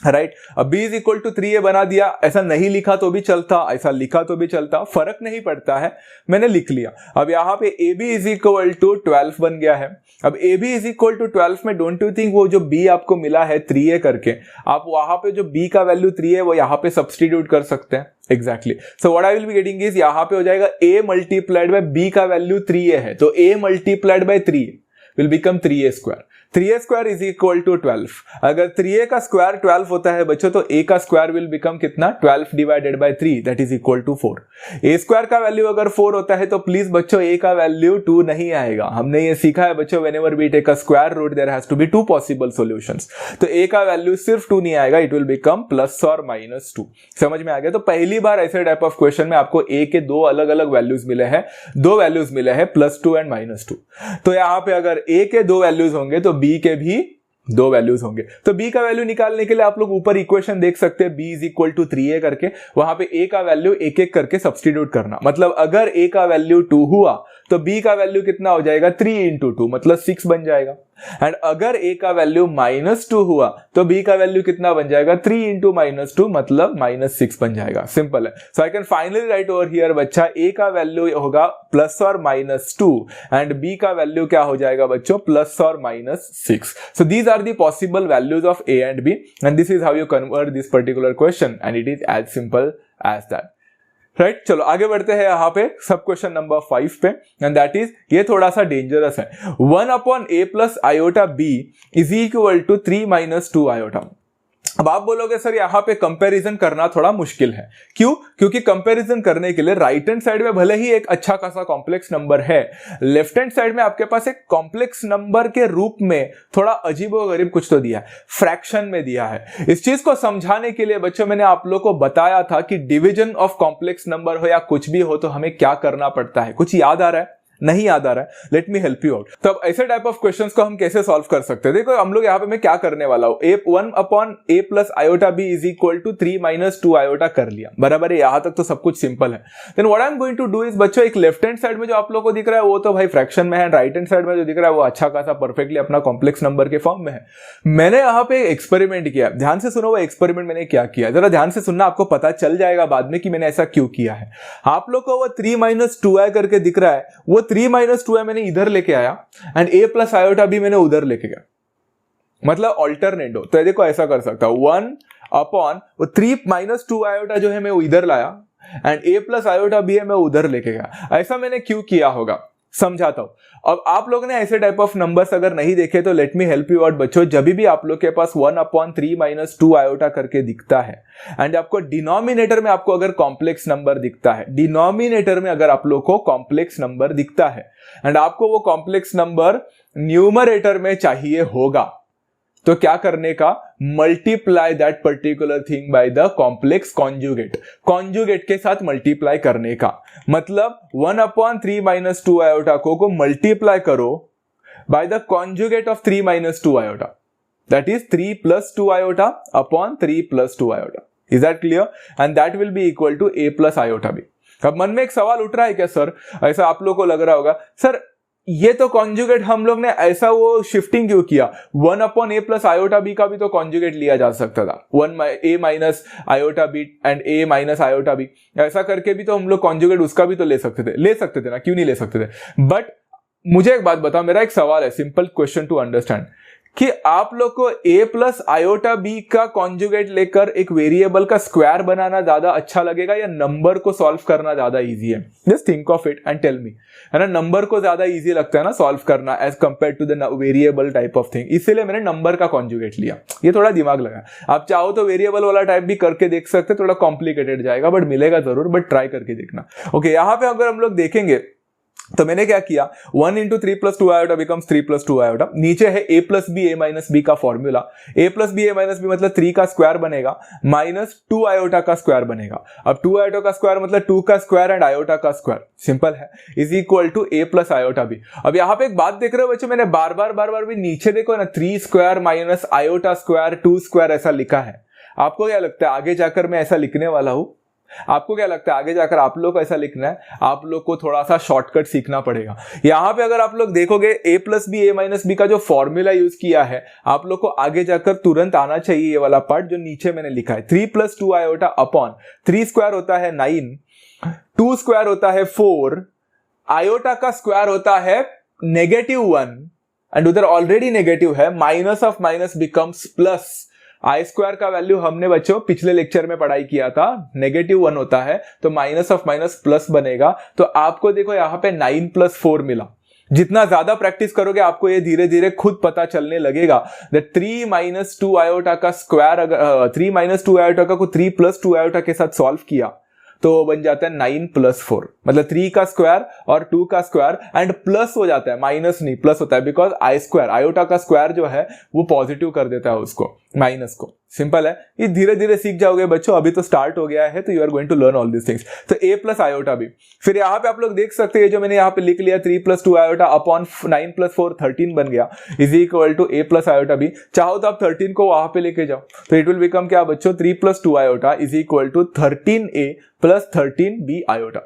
राइट। अब b is equal to 3a बना दिया, ऐसा नहीं लिखा तो भी चलता, ऐसा लिखा तो भी चलता, फर्क नहीं पड़ता है, मैंने लिख लिया। अब यहाँ पे ab इज इक्वल टू 12 बन गया है। अब ab इज इक्वल टू 12 में डोंट यू थिंक वो जो b आपको मिला है 3a करके, आप वहां पे जो b का वैल्यू 3 है वो यहाँ पे सब्स्टिट्यूट कर सकते हैं। Exactly, so what I will be getting is यहाँ पे हो जाएगा a मल्टीप्लाइड बाय b का वैल्यू 3a है, तो a multiplied by 3 will become 3a square. 3a square is equal to 12। अगर 3a का स्क्वायर 12 होता है बच्चों, तो a का स्क्वायर विल बिकम कितना, 12 divided by 3 that is equal to 4। a square का वैल्यू अगर 4 होता है तो प्लीज बच्चों a का वैल्यू 2 नहीं आएगा। हमने ये सीखा है बच्चों, whenever we take a square root there has to be 2 possible solutions. तो a का वैल्यू सिर्फ 2 नहीं आएगा, इट विल बिकम प्लस और माइनस 2। समझ में आ गया। तो पहली बार ऐसे टाइप ऑफ क्वेश्चन में आपको a के दो अलग अलग वैल्यूज मिले हैं, दो वैल्यूज मिले हैं +2 एंड -2। तो यहाँ पे अगर a के दो वैल्यूज होंगे तो b के भी दो वैल्यूज होंगे। तो b का वैल्यू निकालने के लिए आप लोग ऊपर इक्वेशन देख सकते हैं, b is equal to 3a करके, वहां पे a का वैल्यू एक एक करके सब्स्टिट्यूट करना। मतलब अगर a का वैल्यू 2 हुआ तो b का वैल्यू कितना हो जाएगा, 3 इंटू 2 मतलब 6 बन जाएगा। एंड अगर a का वैल्यू -2 हुआ तो b का वैल्यू कितना बन जाएगा, 3 इंटू -2 मतलब -6 बन जाएगा। सिंपल है। So I can finally write over here बच्चा a का वैल्यू होगा प्लस और -2 एंड b का वैल्यू क्या हो जाएगा बच्चों, प्लस और -6। So these are the possible values of a and b and this is how you convert this particular question and it is as simple as that, right. चलो आगे बढ़ते हैं यहाँ पे सब क्वेश्चन नंबर 5 पे, एंड दैट इज, ये थोड़ा सा डेंजरस है। 1/a plus iota b is equal to 3 minus 2 iota. अब आप बोलोगे सर यहाँ पे कंपैरिजन करना थोड़ा मुश्किल है, क्यों? क्योंकि कंपैरिजन करने के लिए राइट हैंड साइड में भले ही एक अच्छा खासा कॉम्प्लेक्स नंबर है, लेफ्ट हैंड साइड में आपके पास एक कॉम्प्लेक्स नंबर के रूप में थोड़ा अजीबोगरीब कुछ तो दिया है, फ्रैक्शन में दिया है। इस चीज को समझाने के लिए बच्चों मैंने आप लोग को बताया था कि डिवीजन ऑफ कॉम्प्लेक्स नंबर हो या कुछ भी हो तो हमें क्या करना पड़ता है। कुछ याद आ रहा है? नहीं याद आ रहा है? Let me help you out. तो अब ऐसे टाइप ऑफ क्वेश्चंस को हम कैसे सॉल्व कर सकते हैं? देखो हम लोग यहाँ पे मैं क्या करने वाला हूँ, 1/a plus iota b is equal to 3 minus 2 iota कर लिया, बराबर है। यहाँ तक तो सब कुछ सिंपल है। Then what I am going to do is बच्चों, एक लेफ्ट हैंड साइड में जो आप लोग को दिख रहा है वो तो भाई फ्रैक्शन में है, राइट हैंड साइड में जो दिख रहा है वो अच्छा खासा परफेक्टली अपना कॉम्प्लेक्स नंबर के फॉर्म में है। मैंने यहाँ पे एक्सपेरिमेंट किया, ध्यान से सुनो वो एक्सपेरिमेंट मैंने क्या किया, जरा ध्यान से सुनना, आपको पता चल जाएगा बाद में कि मैंने ऐसा क्यों किया है। आप लोग को वो 3 माइनस 2i करके दिख रहा है, वो 3 माइनस 2i मैंने इधर लेके आया एंड a प्लस आयोटा भी मैंने उधर लेके गया, मतलब ऑल्टरनेट हो। तो देखो ऐसा कर सकता हूं, 1 अपॉन 3 माइनस 2 आयोटा जो है मैं वो इधर लाया and a plus iota b है मैं उधर लेके गया। ऐसा मैंने क्यों किया होगा समझाता हूं। अब आप लोग ने ऐसे टाइप ऑफ नंबर्स अगर नहीं देखे तो let me help you out बच्चों। जब भी आप लोग के पास 1/3 माइनस 2 आयोटा करके दिखता है एंड आपको डिनोमिनेटर में आपको अगर कॉम्प्लेक्स नंबर दिखता है, डिनोमिनेटर में अगर आप लोग को कॉम्प्लेक्स नंबर दिखता है एंड आपको वो कॉम्प्लेक्स नंबर न्यूमरेटर में चाहिए होगा, तो क्या करने का, multiply that particular thing by the complex conjugate, conjugate के साथ मल्टीप्लाई करने का। मतलब 1/3 माइनस 2 आयोटा को मल्टीप्लाई करो by the conjugate of 3 minus 2 iota, that is 3 plus 2 iota upon 3 plus 2 iota. Is that clear? And that will be equal to a plus iota b। अब मन में एक सवाल उठ रहा है क्या सर, ऐसा आप लोग को लग रहा होगा सर ये तो कॉन्जुगेट हम लोग ने ऐसा वो शिफ्टिंग क्यों किया, 1/a प्लस आयोटा b का भी तो कॉन्जुगेट लिया जा सकता था, 1a minus iota b and a minus iota b, ऐसा करके भी तो हम लोग कॉन्जुगेट उसका भी तो ले सकते थे ना, क्यों नहीं ले सकते थे। बट मुझे एक बात बताओ, मेरा एक सवाल है, सिंपल क्वेश्चन टू अंडरस्टैंड, कि आप लोग को a प्लस आयोटा b का कॉन्जुगेट लेकर एक वेरिएबल का स्क्वायर बनाना ज्यादा अच्छा लगेगा या नंबर को सॉल्व करना ज्यादा इजी है? Just think of it and tell me, है ना। नंबर को ज्यादा इजी लगता है ना सॉल्व करना as compare to the variable type of thing, इसीलिए मैंने नंबर का कॉन्जुगेट लिया। ये थोड़ा दिमाग लगा, आप चाहो तो वेरिएबल वाला टाइप भी करके देख सकते, थोड़ा कॉम्प्लिकेटेड जाएगा बट मिलेगा जरूर, बट ट्राई करके देखना। ओके, यहां पे अगर हम लोग देखेंगे तो मैंने क्या किया, 1 into 3 plus 2 iota becomes 3 plus 2 iota. नीचे है a plus B a minus B का formula, a plus B a minus B मतलब 3 का स्क्वायर बनेगा माइनस 2 आयोटा का स्क्वायर बनेगा। अब 2 आयोटा का स्क्वायर मतलब 2 का स्क्वायर एंड आयोटा का स्क्वायर, सिंपल है, is equal to a plus iota b. अब यहाँ पे एक बात देख रहे हो बच्चों, मैंने बार बार भी नीचे देखो ना, 3 square minus iota square 2 square ऐसा लिखा है। आपको क्या लगता है आगे जाकर मैं ऐसा लिखने वाला हूं? आपको क्या लगता है आगे जाकर आप लोग को ऐसा लिखना है? आप लोग को थोड़ा सा शॉर्टकट सीखना पड़ेगा। यहां पे अगर आप लोग देखोगे a plus B a minus B का जो फॉर्मूला यूज किया है, आप लोग को आगे जाकर तुरंत आना चाहिए ये वाला पार्ट जो नीचे मैंने लिखा है, 3 प्लस 2 आयोटा अपॉन 3 स्क्वायर होता है 9, 2 स्क्वायर होता है 4, आयोटा का स्क्वायर होता है -1 एंड उधर ऑलरेडी नेगेटिव है, minus of minus becomes plus. I square का वैल्यू हमने बच्चों पिछले लेक्चर में पढ़ाई किया था, -1 होता है तो माइनस ऑफ माइनस प्लस बनेगा। तो आपको देखो यहाँ पे 9 प्लस 4 मिला। जितना ज्यादा प्रैक्टिस करोगे आपको ये धीरे धीरे खुद पता चलने लगेगा दैट 3 माइनस 2 आयोटा का स्क्वायर, अगर 3 माइनस 2 आयोटा का को 3 प्लस 2 आयोटा के साथ सॉल्व किया तो बन जाता है 9 प्लस 4, मतलब 3 का स्क्वायर और 2 का स्क्वायर एंड प्लस हो जाता है, माइनस नहीं प्लस होता है, बिकॉज आई स्क्वायर आयोटा का स्क्वायर जो है वो पॉजिटिव कर देता है उसको, माइनस को। सिंपल है, ये धीरे धीरे सीख जाओगे बच्चों, अभी तो स्टार्ट हो गया है तो you are going to learn all this things. तो a प्लस आयोटा भी, फिर यहाँ पे आप लोग देख सकते हैं जो मैंने यहाँ पे लिख लिया 3 प्लस 2 आयोटा अपॉन 9 प्लस 4 13 बन गया, is equal to a plus iota भी। चाहो तो आप 13 को वहां पे लेके जाओ तो इट विल बिकम क्या बच्चों, 3 plus 2 iota is equal to 13a plus 13b iota.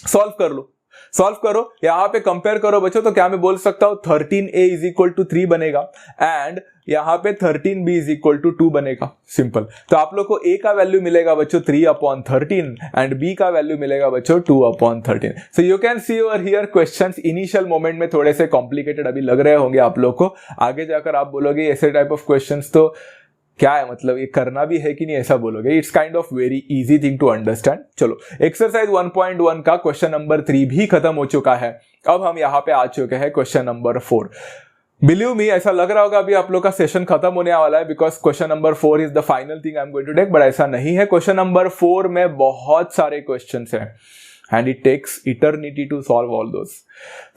Solve कर लो, सॉल्व करो, यहां पे कंपेयर करो बच्चों, तो क्या मैं बोल सकता हूं 13a इज इक्वल टू 3 बनेगा एंड यहां पे 13b इज इक्वल टू 2 बनेगा। सिंपल। तो आप लोग को a का वैल्यू मिलेगा बच्चों 3/13 एंड b का वैल्यू मिलेगा बच्चों 2/13। So you can see over here questions initial moment में थोड़े से कॉम्प्लिकेटेड अभी लग रहे होंगे आप लोग को, आगे जाकर आप बोलोगे ऐसे टाइप ऑफ क्वेश्चंस तो क्या है, मतलब ये करना भी है कि नहीं ऐसा बोलोगे। It's kind of very easy thing to understand. चलो, एक्सरसाइज 1.1 का क्वेश्चन नंबर 3 भी खत्म हो चुका है। अब हम यहाँ पे आ चुके हैं क्वेश्चन नंबर 4। बिलीव मी, ऐसा लग रहा होगा अभी आप लोग का सेशन खत्म होने वाला है because question number 4 is the final thing I am going to take, but ऐसा नहीं है। क्वेश्चन नंबर 4 में बहुत सारे क्वेश्चंस हैं and it takes eternity to solve all those.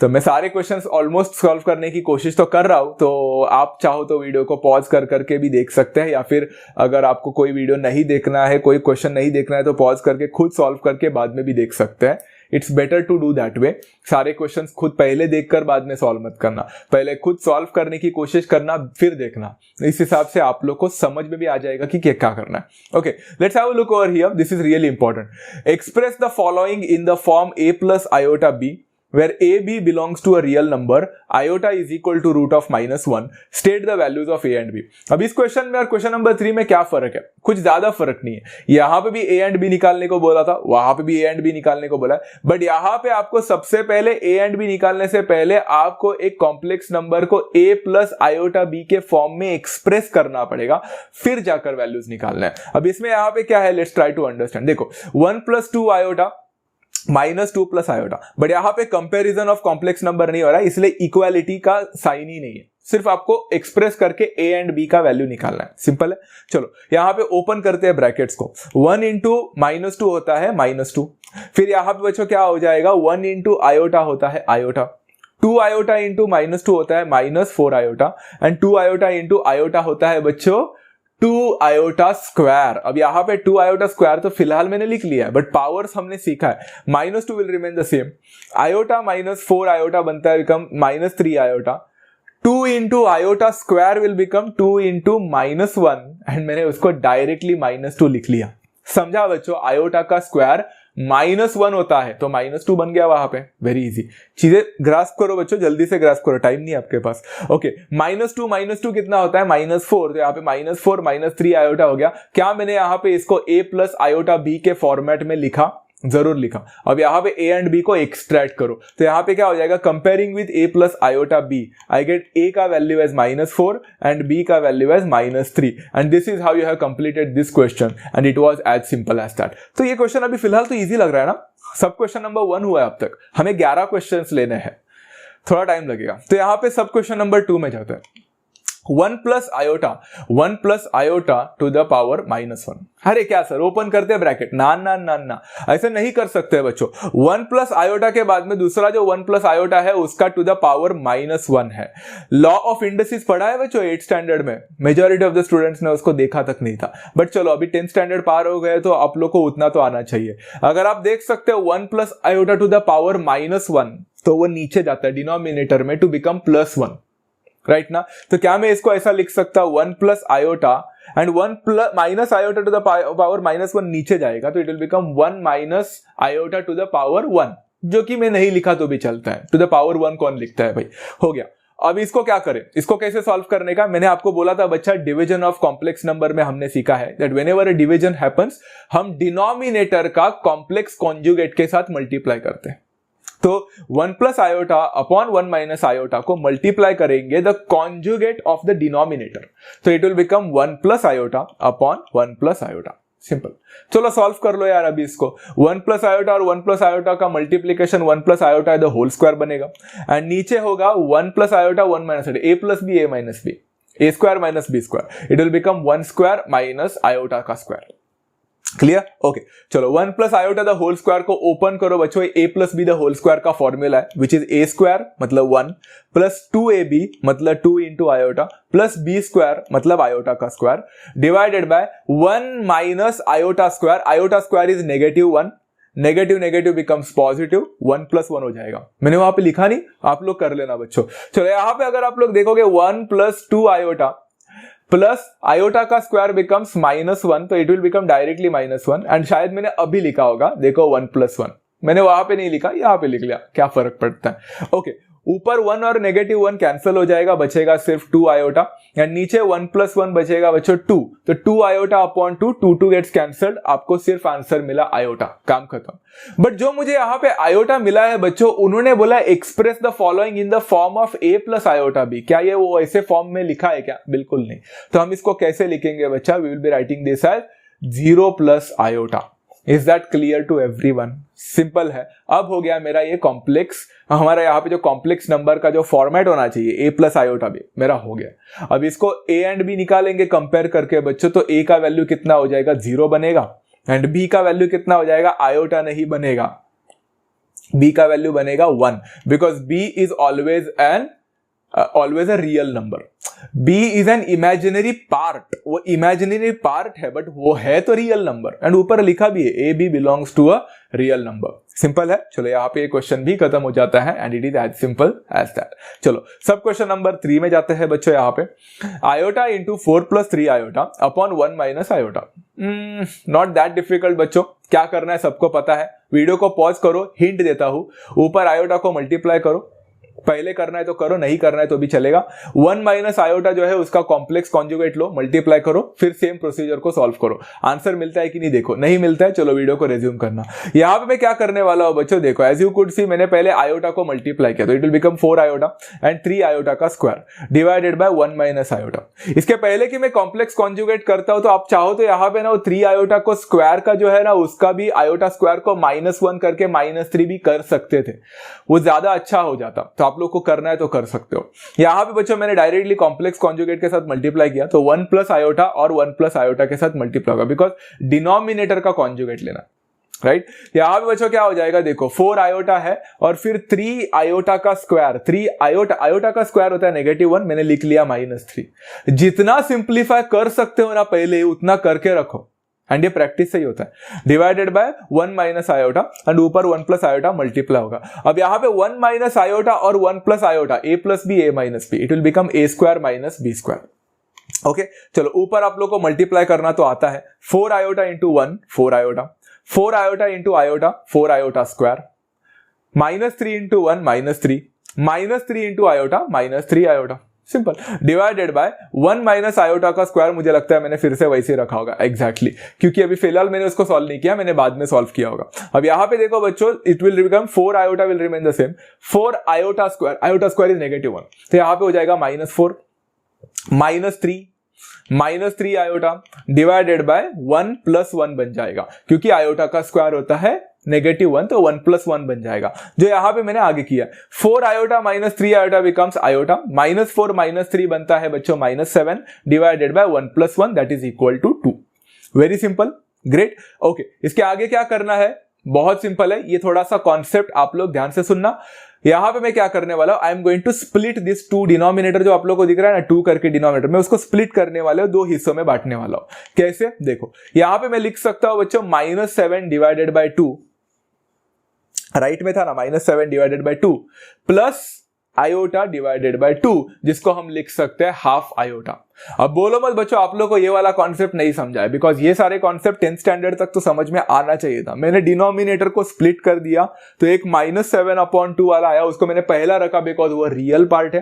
तो मैं सारे क्वेश्चंस ऑलमोस्ट सॉल्व करने की कोशिश तो कर रहा हूं, तो आप चाहो तो वीडियो को पॉज कर करके भी देख सकते हैं, या फिर अगर आपको कोई वीडियो नहीं देखना है, कोई क्वेश्चन नहीं देखना है तो पॉज करके खुद सॉल्व करके बाद में भी देख सकते हैं। It's better to do that way. सारे क्वेश्चंस खुद पहले देखकर बाद में सॉल्व मत करना, पहले खुद सॉल्व करने की कोशिश करना फिर देखना। इस हिसाब से आप लोग को समझ में भी आ जाएगा कि क्या करना है। Okay, let's have a look over here, this is really important. Express the following in the form a plus iota b where a b belongs to a real number, iota is equal to root of -1, state the values of a and b। अब इस क्वेश्चन में और क्वेश्चन नंबर 3 में क्या फर्क है? कुछ ज्यादा फर्क नहीं है। यहां पे भी a एंड b निकालने को बोला था, वहां पे भी a एंड b निकालने को बोला है, बट यहां पे आपको सबसे पहले a एंड b निकालने से पहले आपको एक कॉम्प्लेक्स नंबर को a प्लस आयोटा b के फॉर्म में एक्सप्रेस करना पड़ेगा, फिर जाकर वैल्यूज निकालना है। अब इसमें यहां पे क्या है, लेट्स ट्राई टू अंडरस्टैंड। देखो 1 + 2 आयोटा -2 + आयोटा, बट यहां पे कंपैरिजन ऑफ कॉम्प्लेक्स नंबर नहीं हो रहा है, इसलिए इक्वालिटी का साइन ही नहीं है, सिर्फ आपको एक्सप्रेस करके a एंड b का वैल्यू निकालना है। सिंपल है। चलो यहां पे ओपन करते हैं ब्रैकेट्स को। 1 × -2 होता है -2, फिर यहां पे बच्चों क्या हो जाएगा, 1 × आयोटा होता है आयोटा, 2 आयोटा × -2 होता है -4 आयोटा, एंड 2 आयोटा × आयोटा होता है बच्चों 2 आयोटा स्क्वायर। अब यहां पे 2 आयोटा स्क्वायर तो फिलहाल मैंने लिख लिया है, बट पावर्स हमने सीखा है। -2 will remain the same, iota -4 iota बनता है become -3 iota, 2 × iota square will become 2 × -1, and मैंने उसको डायरेक्टली -2 लिख लिया। समझा बच्चों, आयोटा का स्क्वायर -1 होता है तो -2 बन गया वहां पे। वेरी इजी, चीजें ग्रास्प करो बच्चों, जल्दी से ग्रास्प करो, टाइम नहीं आपके पास। ओके, -2 कितना होता है, -4, तो यहाँ पे -4 -3 आयोटा हो गया। क्या मैंने यहाँ पे इसको a प्लस आयोटा b के फॉर्मेट में लिखा? जरूर लिखा। अब यहाँ पे a एंड b को एक्सट्रैक्ट करो, तो यहाँ पे क्या हो जाएगा, comparing with a plus iota b, I get a का वैल्यू एज -4 एंड b का value as -3, and this is how you have completed this question, and it was as simple as that. तो ये क्वेश्चन अभी फिलहाल तो इजी लग रहा है ना, सब क्वेश्चन नंबर 1 हुआ है अब तक, हमें 11 क्वेश्चन लेने हैं, थोड़ा टाइम लगेगा। तो यहाँ पे सब क्वेश्चन नंबर 2 में जाते हैं। 1 + आयोटा टू द पावर -1। अरे क्या सर, ओपन करते हैं ब्रैकेट? ना ना ना ना, ऐसे नहीं कर सकते बच्चों। 1 + आयोटा के बाद में दूसरा जो 1 + आयोटा है उसका टू द पावर -1 है। लॉ ऑफ इंडिसेस पढ़ा है बच्चों 8th स्टैंडर्ड में, मेजॉरिटी ऑफ द स्टूडेंट्स ने उसको देखा तक नहीं था, बट चलो अभी 10th स्टैंडर्ड पार हो गए तो आप लोग को उतना तो आना चाहिए। अगर आप देख सकते हो 1 + आयोटा टू द पावर -1, तो वो नीचे जाता है डिनोमिनेटर में टू बिकम +1, राइट ना। तो क्या मैं इसको ऐसा लिख सकता हूं, 1 + iota and 1 - iota to the power -1 नीचे जाएगा, तो it will become 1 - iota to the power 1, जो कि मैं नहीं लिखा तो भी चलता है। टू द पावर 1 कौन लिखता है भाई? हो गया। अब इसको क्या करें, इसको कैसे सॉल्व करने का? मैंने आपको बोला था बच्चा, डिवीजन ऑफ कॉम्प्लेक्स नंबर में हमने सीखा है that whenever a division happens, हम डिनोमिनेटर का कॉम्प्लेक्स कॉन्जुगेट के साथ मल्टीप्लाई करते हैं। तो 1 + आयोटा अपॉन 1 - आयोटा को मल्टीप्लाई करेंगे the conjugate of the denominator, तो it will become 1 + iota upon 1 + iota. Simple. चलो सॉल्व कर लो यार अभी इसको। 1 + आयोटा और 1 + आयोटा का multiplication 1 + iota the whole square बनेगा, एंड नीचे होगा 1 + iota 1 - iota, a + b a - b, a square - b square, it will become 1 square minus iota का स्क्वायर। क्लियर? ओके, चलो 1 + आयोटा द होल स्क्वायर को ओपन करो बच्चों, a + b the whole square का फॉर्मूला है विच इज a स्क्वायर मतलब 1 प्लस 2ab मतलब 2 × आयोटा प्लस b स्क्वायर मतलब आयोटा का square divided by 1 - iota square. Iota square is -1, negative becomes positive, 1 + 1 हो जाएगा। मैंने वहां पे लिखा नहीं, आप लोग कर लेना बच्चों। चलो यहां पे अगर आप लोग देखोगे 1 + 2 आयोटा प्लस आयोटा का स्क्वायर बिकम्स -1, तो it will become directly -1, and शायद मैंने अभी लिखा होगा, देखो 1 + 1, मैंने वहां पे नहीं लिखा, यहां पे लिख लिया, क्या फर्क पड़ता है। ओके, ऊपर 1 और -1 कैंसिल हो जाएगा, बचेगा सिर्फ 2 आयोटा, एंड नीचे 1 + 1 बचेगा बच्चों 2, तो 2 आयोटा अपॉन 2, 2 गेट्स कैंसल्ड, आपको सिर्फ आंसर मिला आयोटा, काम खत्म। बट जो मुझे यहाँ पे आयोटा मिला है बच्चों, उन्होंने बोला express the following in the form of a + iota b। क्या ये वो ऐसे फॉर्म में लिखा है क्या? बिल्कुल नहीं। तो हम इसको कैसे लिखेंगे बच्चा? We will be writing this as 0 + iota. Is that clear to everyone? Simple है। अब हो गया मेरा ये कॉम्प्लेक्स, हमारा यहाँ पे जो कॉम्प्लेक्स नंबर का जो फॉर्मेट होना चाहिए a + आयोटा b, मेरा हो गया। अब इसको a एंड b निकालेंगे कंपेयर करके बच्चों, तो a का वैल्यू कितना हो जाएगा? 0 बनेगा, एंड b का वैल्यू कितना हो जाएगा? आयोटा नहीं बनेगा, b का वैल्यू बनेगा 1, because b is always a real number. b is an imaginary part, वो इमेजिनरी पार्ट है बट वो है तो रियल नंबर, एंड ऊपर लिखा भी है a b belongs to a real number. Simple है। चलो यहाँ पे क्वेश्चन भी खत्म हो जाता है, and it is as simple as that. चलो सब क्वेश्चन नंबर 3 में जाते हैं बच्चों। यहाँ पे iota × 4 + 3 iota upon 1 - iota, not that difficult बच्चों। क्या करना है सबको पता है। वीडियो को पॉज करो, हिंट देता हूं, ऊपर आयोटा को मल्टीप्लाई करो, पहले करना है तो करो, नहीं करना है तो भी चलेगा। 1 माइनस आयोटा जो है उसका कॉम्प्लेक्स कॉन्जुगेट लो, मल्टीप्लाई करो, फिर सेम प्रोसीजर को सॉल्व करो। आंसर मिलता है कि नहीं देखो, नहीं मिलता है, चलो वीडियो को रिज्यूम करना। यहां पे मैं क्या करने वाला हूं बच्चों, देखो एज यू कुड सी मैंने पहले आयोटा को मल्टीप्लाई किया तो it will become 4 iota and 3 iota का square divided by 1 minus iota. इसके पहले कि मैं कॉम्प्लेक्स कॉन्जुगेट करता हूं तो आप चाहो तो यहां पे ना वो 3 आयोटा को स्क्वायर का जो है ना उसका भी आयोटा स्क्वायर को -1 करके -3 भी कर सकते थे, वो ज्यादा अच्छा हो जाता। तो आप लोग को करना है तो कर सकते हो। यहां पे बच्चों मैंने डायरेक्टली कॉम्प्लेक्स कॉन्जुगेट के साथ मल्टीप्लाई किया तो 1 प्लस आयोटा और 1 प्लस आयोटा के साथ मल्टीप्लाई होगा, बिकॉज डिनोमिनेटर का कॉन्जुगेट लेना, राइट। यहां पे बच्चों क्या हो जाएगा, देखो 4 आयोटा है और फिर 3 आयोटा का स्क्वायर, 3 आयोटा का स्क्वायर होता है -1, मैंने लिख लिया -3। जितना सिंप्लीफाई कर सकते हो ना पहले उतना करके रखो, एंड ये प्रैक्टिस से ही होता है। Divided by 1 minus iota and ऊपर 1 प्लस आयोटा मल्टीप्लाई होगा। अब यहां पे 1 माइनस आयोटा और 1 plus iota, a plus B a minus b, it will become a square minus b square. Okay, चलो ऊपर आप लोग को मल्टीप्लाई करना तो आता है। 4 iota into 1 4 iota, 4 iota into iota 4 iota square, -3 into 1 -3, -3 into iota -3 iota, simple. Divided by 1 minus iota का स्क्वायर, मुझे लगता है मैंने फिर से वैसे रखा होगा एग्जैक्टली, क्योंकि अभी फिलहाल मैंने उसको सॉल्व नहीं किया, मैंने बाद में सॉल्व किया होगा। अब यहां पे देखो बच्चों, it will become 4 iota will remain the same, 4 iota square is -1, तो यहां पे हो जाएगा -4 -3 आयोटा डिवाइडेड बाय 1 प्लस 1 बन जाएगा, क्योंकि आयोटा का स्क्वायर होता है -1, तो 1 प्लस 1 बन जाएगा, जो यहां पे मैंने आगे किया। 4 आयोटा -3 आयोटा बिकम्स आयोटा, -4 -3 बनता है बच्चों -7 divided by 1 plus 1 that is equal to 2। Very simple, great. Okay, इसके आगे क्या करना है, बहुत सिंपल है, ये थोड़ा सा कॉन्सेप्ट आप लोग ध्यान से सुनना। यहां पे मैं क्या करने वाला हूं, I am going to split this 2 denominator, जो आप लोग को दिख रहा है ना 2 करके डिनोमिनेटर, मैं उसको स्प्लिट करने वाला हूं, 2 हिस्सों में बांटने वाला हूं। कैसे, देखो यहां पे मैं लिख सकता हूं बच्चों -7 डिवाइडेड बाय 2, राइट में था ना -7 divided by 2 plus iota divided by 2, जिसको हम लिख सकते हैं हाफ आयोटा। अब बोलो मत बच्चों आप लोग को ये वाला कॉन्सेप्ट नहीं समझा है, बिकॉज ये सारे कॉन्सेप्ट 10th स्टैंडर्ड तक तो समझ में आना चाहिए था। मैंने डिनोमिनेटर को स्प्लिट कर दिया तो एक -7/2 वाला आया, उसको मैंने पहला रखा बिकॉज वो रियल पार्ट है,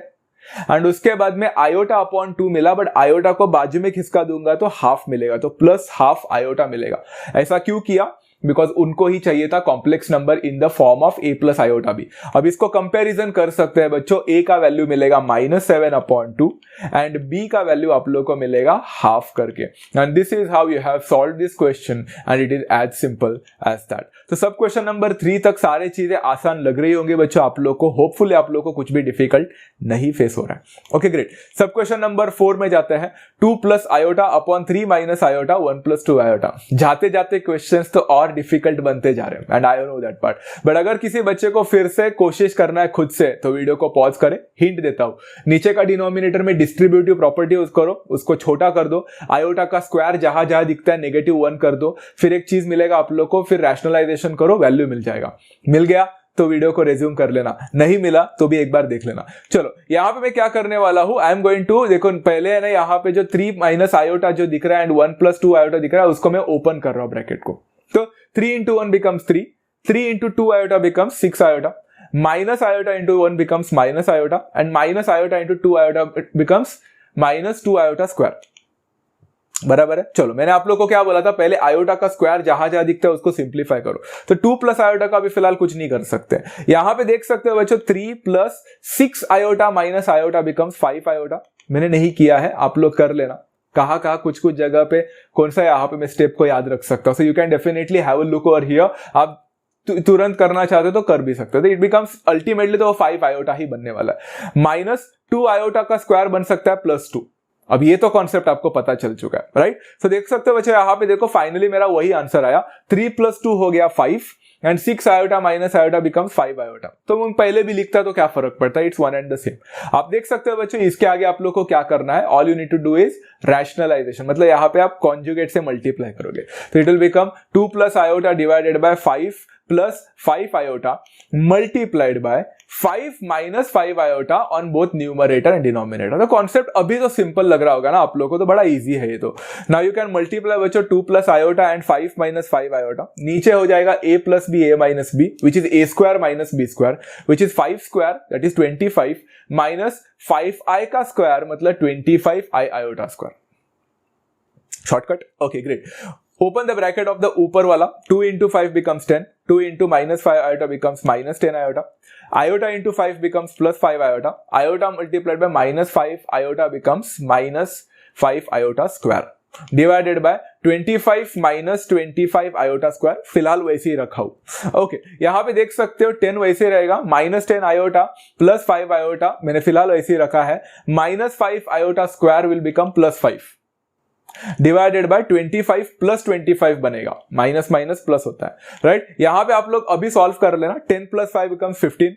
एंड उसके बाद में आयोटा/2 मिला, बट आयोटा को बाजू में खिसका दूंगा तो हाफ मिलेगा, तो प्लस हाफ आयोटा मिलेगा। ऐसा क्यों किया, बिकॉज उनको ही चाहिए था complex number in the form of a plus iota भी। अब इसको कंपैरिजन कर सकते हैं बच्चों, a का वैल्यू मिलेगा -7/2 एंड b का वैल्यू आप लोग को मिलेगा हाफ करके, and this is how you have solve this question and it is as simple as that. तो सब क्वेश्चन नंबर 3 तक सारी चीजें आसान लग रही होंगी बच्चों आप लोग को, होपफुली आप लोग को कुछ भी डिफिकल्ट नहीं फेस हो रहा है। ओके ग्रेट, सब क्वेश्चन नंबर 4 में जाते हैं। 2 plus iota upon 3 minus iota 1 plus 2 iota. जाते जाते क्वेश्चन तो और डिफिकल्ट बनते जा रहे हैं, and I know that part, but अगर किसी बच्चे को फिर से कोशिश करना है खुद से तो वीडियो को पॉज करें। हिंट देता हूं, नीचे का डिनोमिनेटर में डिस्ट्रीब्यूटिव प्रॉपर्टी यूज करो, उसको छोटा कर दो, आयोटा का स्क्वायर जहां जहां दिखता है -1 कर दो, फिर एक चीज मिलेगा आप लोग को, फिर रैशनलाइजेशन करो, वैल्यू मिल जाएगा। मिल गया तो वीडियो को रिज्यूम कर लेना, नहीं मिला तो भी एक बार देख लेना। चलो यहां पे मैं क्या करने वाला हूं, आई एम गोइंग टू, देखो पहले है ना यहाँ पे जो 3 माइनस आयोटा जो दिख रहा है एंड 1 प्लस 2 आयोटा दिख रहा है, उसको मैं ओपन कर रहा हूं ब्रैकेट को, तो 3 into 1 becomes 3, 3 into 2 iota becomes 6 iota, minus iota into 1 becomes minus iota, and minus iota into 2 iota becomes minus 2 iota square। बराबर है। चलो मैंने आप लोग को क्या बोला था, पहले आयोटा का स्क्वायर जहां जहां दिखता है उसको सिंप्लीफाई करो, तो 2 प्लस आयोटा का भी फिलहाल कुछ नहीं कर सकते। यहां पे देख सकते हो बच्चों 3 plus 6 iota minus iota becomes 5 iota. मैंने नहीं किया है, आप लोग कर लेना, कहा कुछ जगह पे कौन सा यहाँ पे मैं स्टेप को याद रख सकता हूं, so you can definitely have a look over here. आप तुरंत करना चाहते हो तो कर भी सकते हो, तो इट बिकम्स अल्टीमेटली तो 5 आयोटा ही बनने वाला है। -2 आयोटा का स्क्वायर बन सकता है +2। अब ये तो कॉन्सेप्ट आपको पता चल चुका है, राइट। तो देख सकते हो बच्चे यहाँ पे देखो, फाइनली मेरा वही आंसर आया, 3 + 2 हो गया 5 and 6 iota minus iota becomes 5 iota. तो मैं पहले भी लिखता तो क्या फर्क पड़ता है, it's one and the same. आप देख सकते हो बच्चों, इसके आगे आप लोग को क्या करना है, all you need to do is rationalization, मतलब यहाँ पे आप कॉन्जुगेट से मल्टीप्लाई करोगे, तो it will become 2 plus iota divided by 5 plus 5 iota multiplied by 5 minus 5 iota on both numerator and denominator. तो कॉन्सेप्ट अभी तो सिंपल लग रहा होगा ना आप लोगों को, तो बड़ा इजी है ये तो। नाउ यू कैन मल्टीप्लाई बच्चों 2 plus iota and 5 minus 5 iota, नीचे हो जाएगा a plus B a minus b which is a square minus b square which is 5 square that is 25 minus 5i का स्क्वायर मतलब 25i iota square. Shortcut, okay great. Open the bracket of the ऊपर वाला, 2 into 5 becomes 10, 2 into minus 5 iota becomes minus 10 iota, iota into 5 becomes plus 5 iota, iota multiplied by minus 5 iota becomes minus 5 iota square, divided by 25 minus 25 iota square, फिलहाल वैसे ही रखा हूं। ओके, यहाँ पे देख सकते हो 10 वैसे रहेगा, minus 10 iota plus 5 iota मैंने फिलहाल वैसे ही रखा है, minus 5 iota square will become plus 5 divided by 25 plus 25 बनेगा, माइनस माइनस प्लस होता है, राइट। यहां पे आप लोग अभी सॉल्व कर लेना, 10 plus 5 becomes 15,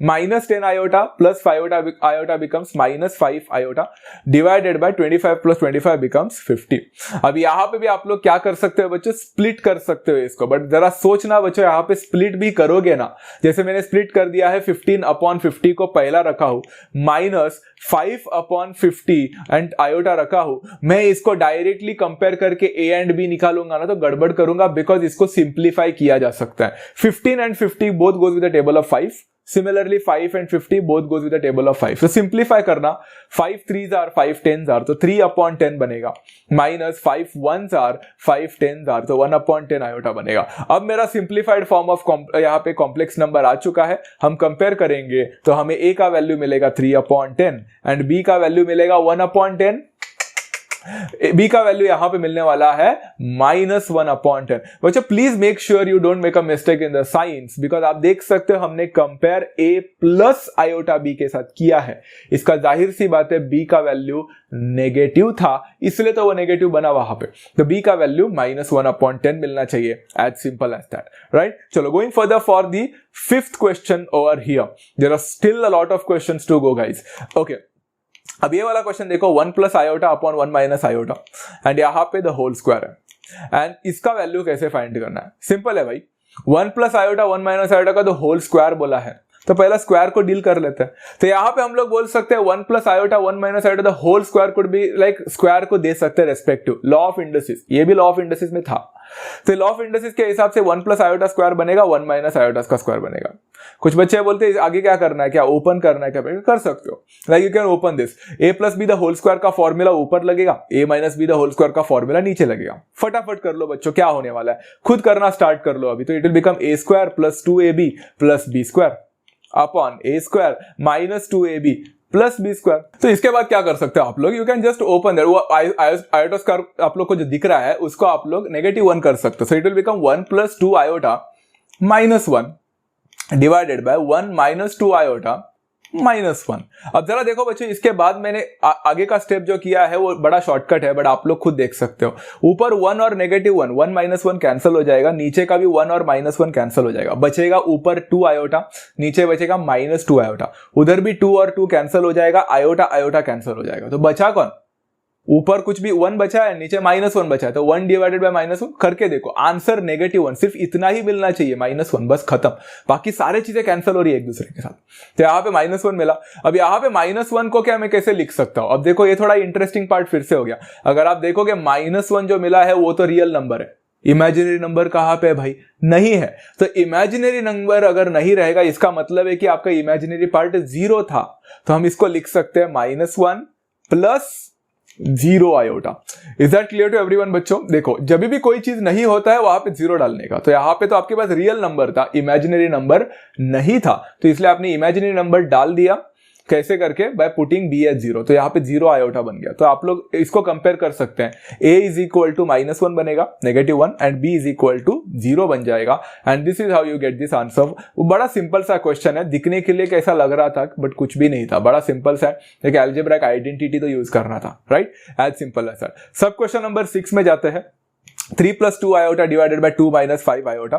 minus 10 iota plus 5 iota becomes minus 5 iota divided bye 25 plus 25 becomes 50। अब यहां पे भी आप लोग क्या कर सकते हो बच्चों, स्प्लिट कर सकते हो इसको, बट जरा सोचना बच्चों, यहां पे स्प्लिट भी करोगे ना, जैसे मैंने स्प्लिट कर दिया है 15/50 को पहला रखा हूं, माइनस 5/50 एंड आयोटा रखा हूं, मैं इसको डायरेक्टली कंपेयर करके a एंड b निकालूंगा ना तो गड़बड़ करूंगा, बिकॉज इसको सिंप्लीफाई किया जा सकता है। 15 and 50 both goes with the table of 5, similarly 5 and 50 both goes with the table of 5, so simplify करना, 5 3s are 5 10s are तो 3/10 बनेगा, minus 5 1s are 5 10s are तो 1/10 आयोटा बनेगा। अब मेरा सिंप्लीफाइड फॉर्म ऑफ यहाँ पे कॉम्प्लेक्स नंबर आ चुका है, हम कंपेयर करेंगे तो हमें a का वैल्यू मिलेगा 3/10 एंड b का वैल्यू मिलेगा 1/10, b का वैल्यू यहां पे मिलने वाला है माइनस 1/10। बच्चों please make sure you don't make a mistake in the science, because आप देख सकते हो हमने compare a plus iota b के साथ किया है, इसका जाहिर सी बात है b का वैल्यू नेगेटिव था इसलिए तो वो नेगेटिव बना वहां पे, तो b का वैल्यू माइनस 1/10 मिलना चाहिए, as simple as that, right. चलो going further for the 5th question over here, there are still a lot of questions to go guys. Okay, अब ये वाला क्वेश्चन देखो, 1 plus iota upon 1 minus iota and यहाँ पे द होल स्क्वायर है, एंड इसका वैल्यू कैसे फाइंड करना है, सिंपल है भाई, 1 प्लस आयोटा 1 माइनस आयोटा का तो होल स्क्वायर बोला है, तो पहला स्क्वायर को डील कर लेते हैं। तो यहाँ पे हम लोग बोल सकते हैं 1 plus iota 1 minus iota the whole square could be like, square को दे सकते हैं रेस्पेक्टिव लॉ ऑफ इंडसिस, ये भी लॉ ऑफ इंडसिस में था, तो लॉ ऑफ इंडसिस के हिसाब से 1 प्लस आयोटा स्क्वायर बनेगा 1 माइनस आयोटा का स्क्वायर बनेगा। कुछ बच्चे बोलते हैं आगे क्या करना है, क्या ओपन करना है, क्या कर सकते हो, like you can open this, a plus b the whole square का फॉर्मूला ऊपर लगेगा, a minus b the whole square का फॉर्मूला नीचे लगेगा। फटाफट कर लो बच्चों, क्या होने वाला है खुद करना स्टार्ट कर लो अभी, तो it will become a square plus 2ab plus b square upon a square minus 2ab plus b square. तो इसके बाद क्या कर सकते हो आप लोग, you can just open that, वो आयोटा स्क्वायर आप लोग को जो दिख रहा है उसको आप लोग -1 कर सकते हो, सो it will become 1 plus 2 iota minus 1 divided by 1 minus 2 iota minus 1। अब जरा देखो बच्चों, इसके बाद मैंने आगे का स्टेप जो किया है वो बड़ा शॉर्टकट है, बट आप लोग खुद देख सकते हो, ऊपर 1 और -1, 1 माइनस 1 कैंसिल हो जाएगा, नीचे का भी 1 और -1 कैंसिल हो जाएगा, बचेगा ऊपर 2 आयोटा, नीचे बचेगा -2 आयोटा, उधर भी 2 और 2 कैंसिल हो जाएगा, आयोटा आयोटा कैंसिल हो जाएगा, तो बचा कौन, ऊपर कुछ भी 1 बचा है, नीचे -1 बचा है, तो 1 डिवाइडेड बाय -1 करके देखो, आंसर -1, सिर्फ इतना ही मिलना चाहिए, -1 बस खत्म, बाकी सारी चीजें कैंसिल हो रही है एक दूसरे के साथ, तो यहाँ पे -1 मिला। अब यहाँ पे -1 को क्या मैं कैसे लिख सकता हूं, अब देखो ये थोड़ा इंटरेस्टिंग पार्ट फिर से हो गया, अगर आप देखोगे -1 जो मिला है वो तो रियल नंबर है, इमेजिनरी नंबर कहां पे है भाई, नहीं है, तो इमेजिनरी नंबर अगर नहीं रहेगा इसका मतलब है कि आपका इमेजिनरी पार्ट 0 था, तो हम इसको लिख सकते हैं -1 plus 0 iota. Is that clear to everyone बच्चों? देखो जब भी कोई चीज नहीं होता है वहां पे 0 डालने का, तो यहां पे तो आपके पास रियल नंबर था, इमेजिनरी नंबर नहीं था, तो इसलिए आपने इमेजिनरी नंबर डाल दिया, कैसे करके, बाय पुटिंग b एज 0, तो यहाँ पे 0 आयोटा बन गया। तो आप लोग इसको कंपेयर कर सकते हैं, a इज इक्वल टू -1 बनेगा, -1 and b is equal to 0 बन जाएगा, and this is how you get this answer. वो बड़ा सिंपल सा क्वेश्चन है, दिखने के लिए कैसा लग रहा था बट कुछ भी नहीं था, बड़ा सिंपल सा है, एक अलजेब्रिक आइडेंटिटी तो यूज करना था, right, as simple as that. सब क्वेश्चन नंबर 6 में जाते हैं, 3 + 2 iota divided by 2 - 5 iota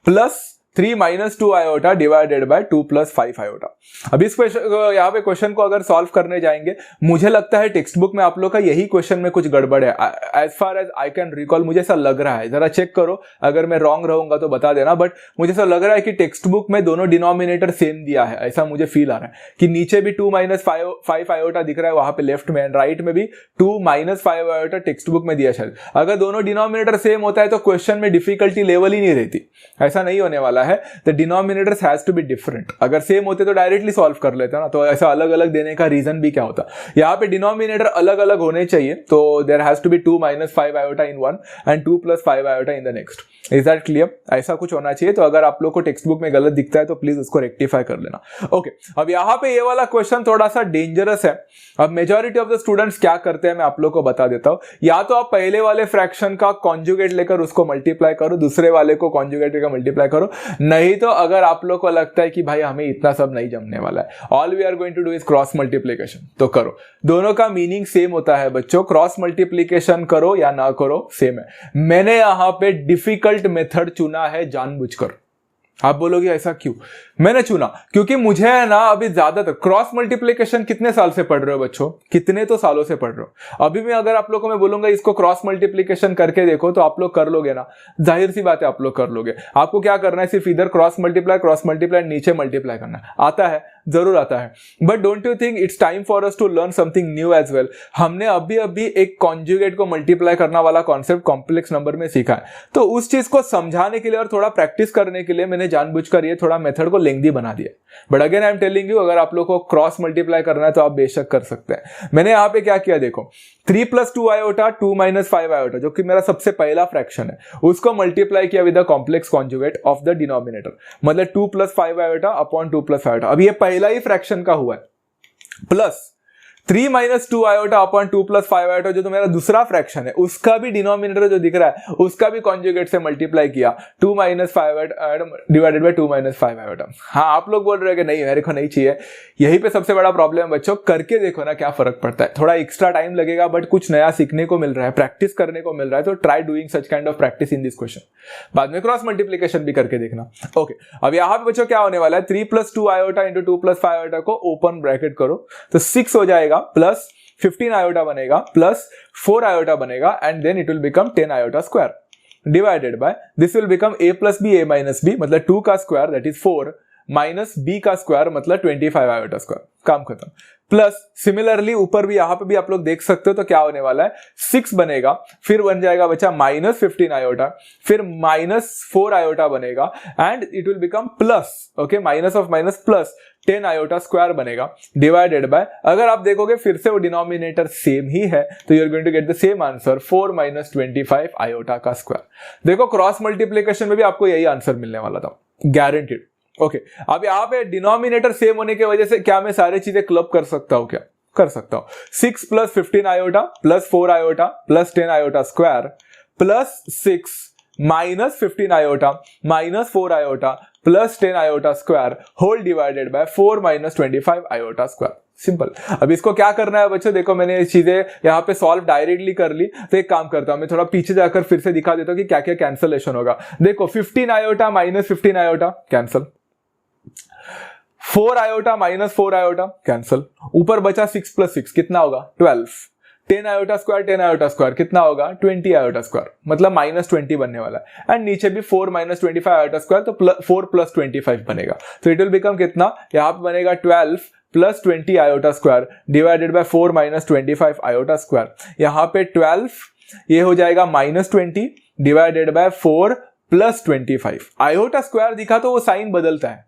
plus 3 minus 2 iota divided by 2 plus 5 iota. अब इस यहाँ पे क्वेश्चन को अगर सॉल्व करने जाएंगे, मुझे लगता है टेक्स्ट बुक में आप लोग का यही क्वेश्चन में कुछ गड़बड़ है। As far as I can recall मुझे ऐसा लग रहा है, जरा चेक करो, अगर मैं रॉन्ग रहूंगा तो बता देना, बट मुझे ऐसा लग रहा है कि टेक्स्ट बुक में दोनों डिनोमिनेटर सेम दिया है, ऐसा मुझे फील आ रहा है कि नीचे भी 2 माइनस 5 आयोटा दिख रहा है वहां पे लेफ्ट में, एंड राइट में भी 2 माइनस 5 आयोटा टेक्स्ट बुक में दिया शायद। अगर दोनों डिनोमिनेटर सेम होता है तो क्वेश्चन में डिफिकल्टी लेवल ही नहीं रहती, ऐसा नहीं होने वाला है। The denominators has to be different. अगर सेम होते तो डायरेक्टली सॉल्व कर लेते ना, तो ऐसा अलग अलग देने का रीजन भी क्या होता। यहाँ पे डिनोमिनेटर अलग अलग होने चाहिए, तो there has to be 2 minus 5 iota in one and 2 plus 5 iota in the next. Is that clear? ऐसा कुछ होना चाहिए। तो अगर आप लोग को टेक्स्ट बुक में गलत दिखता है तो प्लीज उसको रेक्टिफाई कर लेना। ओके, अब यहाँ पे ये वाला क्वेश्चन थोड़ा सा डेंजरस है। अब मेजॉरिटी ऑफ द स्टूडेंट्स क्या करते हैं मैं आप लोग को बता देता हूं। या तो आप पहले वाले फ्रैक्शन का कॉन्जुगेट लेकर उसको मल्टीप्लाई करो, दूसरे वाले को कॉन्जुगेट लेकर मल्टीप्लाई करो। नहीं तो अगर आप लोग को लगता है कि भाई हमें इतना सब नहीं जमने वाला है, all we are going to do is cross multiplication, तो करो। दोनों का मीनिंग सेम होता है बच्चों, क्रॉस मल्टीप्लिकेशन करो या ना करो सेम है। मैंने यहां पे डिफिकल्ट मेथड चुना है जानबूझकर। आप बोलोगे ऐसा क्यों? मैंने चुना क्योंकि मुझे है ना अभी ज्यादातर क्रॉस मल्टीप्लिकेशन कितने साल से पढ़ रहे हो बच्चों, कितने तो सालों से पढ़ रहे हो। अभी मैं अगर आप लोगों को मैं बोलूंगा इसको क्रॉस मल्टीप्लिकेशन करके देखो तो आप लोग कर लोगे ना, जाहिर सी बात है आप लोग कर लोगे। आपको क्या करना है, सिर्फ इधर क्रॉस मल्टीप्लाई नीचे मल्टीप्लाई करना। आता है, जरूर आता है, but don't you think it's time for us to learn something new as well. हमने अभी एक कॉन्जुगेट को मल्टीप्लाई करना वाला कॉन्सेप्ट कॉम्प्लेक्स नंबर में सीखा है, तो उस चीज को समझाने के लिए और थोड़ा प्रैक्टिस करने के लिए मैंने जानबूझकर ये थोड़ा मेथड को लेंथी बना दिया। But again I am telling you, अगर आप लोग को क्रॉस मल्टीप्लाई करना है तो आप बेशक कर सकते हैं। मैंने यहाँ पे क्या किया देखो, 3 प्लस 2 आयोटा 2 माइनस 5 आयोटा जो कि मेरा सबसे पहला फ्रैक्शन है, उसको मल्टीप्लाई किया with the complex conjugate of the denominator, मतलब 2 plus 5 iota upon 2 plus 5 iota. अब ये पहला ही फ्रैक्शन का हुआ है, plus 3 minus 2 iota upon 2 plus 5 iota जो तो मेरा दूसरा फ्रैक्शन है, उसका भी डिनोमिनेटर जो दिख रहा है उसका भी कॉन्जुगेट से मल्टीप्लाई किया 2 minus 5 iota divided by 2 minus 5 iota. हाँ, आप लोग बोल रहे हैं कि नहीं मेरे को नहीं चाहिए, यही पे सबसे बड़ा प्रॉब्लम है बच्चों। करके देखो ना क्या फर्क पड़ता है, थोड़ा एक्स्ट्रा टाइम लगेगा बट कुछ नया सीखने को मिल रहा है, प्रैक्टिस करने को मिल रहा है, तो try doing such kind of practice in this question. बाद में क्रॉस मल्टीप्लिकेशन भी करके देखना। ओके, अब यहाँ पे बच्चों क्या होने वाला है, 3 plus 2 iota into 2 plus 5 iota को ओपन ब्रैकेट करो तो 6 हो जाएगा, प्लस 15 आयोटा बनेगा, प्लस 4 आयोटा बनेगा, and then it will become 10 iota square divided by this will become a plus B a minus B, मतलब 2 का square that is 4 minus b का स्क्वायर मतलब 25 आयोटा स्क्वायर। काम खत्म। प्लस सिमिलरली ऊपर भी यहाँ पे भी आप लोग देख सकते हो, तो क्या होने वाला है, 6 बनेगा, फिर बन जाएगा बच्चा माइनस 15 आयोटा, फिर माइनस 4 आयोटा बनेगा, and it will become plus, okay, minus of minus plus 10 iota square बनेगा डिवाइडेड बाय, अगर आप देखोगे फिर से वो डिनोमिनेटर सेम ही है तो you are going to get the same answer 4 minus 25 iota का स्क्वायर। देखो क्रॉस मल्टीप्लिकेशन में भी आपको यही आंसर मिलने वाला था, गारंटीड। ओके, अब यहाँ पे डिनोमिनेटर सेम होने की वजह से क्या मैं सारी चीजें क्लब कर सकता हूं? क्या कर सकता हूं? 6 plus 15 iota plus 4 iota plus 10 iota square plus 6 minus 15 iota minus 4 iota plus 10 iota square whole divided by 4 minus 25 iota square. Simple. अब इसको क्या करना है बच्चों, देखो मैंने ये चीजें यहाँ पे सॉल्व डायरेक्टली कर ली, तो एक काम करता हूं मैं थोड़ा पीछे जाकर फिर से दिखा देता हूं कि क्या क्या कैंसलेशन होगा। देखो 15 iota minus 15 iota cancel, 4 iota minus 4 iota cancel, ऊपर बचा 6 प्लस 6 कितना होगा 12, 10 आयोटा स्क्वायर कितना होगा 20 आयोटा स्क्वायर, मतलब माइनस 20 बनने वाला है, एंड नीचे भी 4 माइनस 25 आयोटा स्क्वायर तो 4 प्लस 25 बनेगा, तो इट विल बिकम कितना, यहाँ पे बनेगा 12 plus 20 iota square divided by 4 minus 25 iota square. यहाँ पे 12 ये हो जाएगा minus 20 divided by 4 plus 25, iota square दिखा तो वो साइन बदलता है,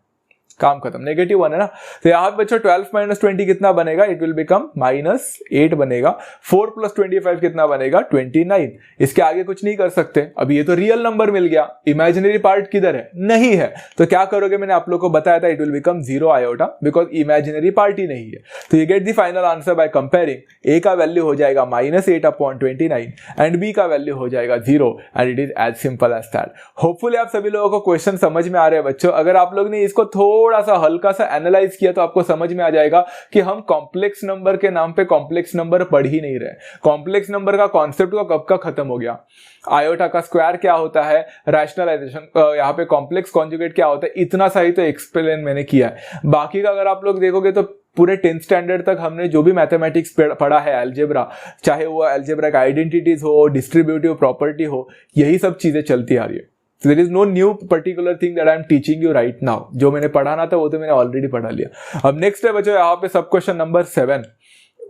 काम खत्म, नेगेटिव 1 है ना, तो यहाँ पे बच्चों 12 माइनस 20 कितना बनेगा, इट विल बिकम माइनस 8 बनेगा, 4 प्लस 25 कितना बनेगा 29, इसके आगे कुछ नहीं कर सकते। अब ये तो रियल नंबर मिल गया, इमेजिनरी पार्ट किधर है, नहीं है, तो क्या करोगे, मैंने आप लोग को बताया था it will become 0 iota because imaginary part ही नहीं है। तो you get the final answer by comparing, A का वैल्यू हो जाएगा माइनस 8 अपॉन 29 एंड बी का वैल्यू हो जाएगा 0 and it is as simple as that. Hopefully आप सभी लोगों को क्वेश्चन समझ में आ रहे हैं बच्चों। अगर आप लोग ने इसको थोड़ा थोड़ा सा हल्का सा एनालाइज किया तो आपको समझ में आ जाएगा कि हम कॉम्प्लेक्स नंबर के नाम पे कॉम्प्लेक्स नंबर पढ़ ही नहीं रहे। कॉम्प्लेक्स नंबर का कॉन्सेप्ट कब का खत्म हो गया। आयोटा का स्क्वायर क्या होता है, रैशनलाइजेशन, यहाँ पे कॉम्प्लेक्स कॉन्जुगेट क्या होता है, इतना सही तो एक्सप्लेन मैंने किया है। बाकी का अगर आप लोग देखोगे तो पूरे 10th स्टैंडर्ड तक हमने जो भी मैथमेटिक्स पढ़ा है, अलजेब्रा, चाहे वो अलजेब्रा का आइडेंटिटीज हो, डिस्ट्रीब्यूटिव प्रॉपर्टी हो, यही सब चीजें चलती आ रही है। So there is no new particular thing that I am teaching you right now। जो मैंने पढ़ाना था वो तो मैंने ऑलरेडी पढ़ा लिया। अब नेक्स्ट है बच्चों यहाँ पे सब question number 7,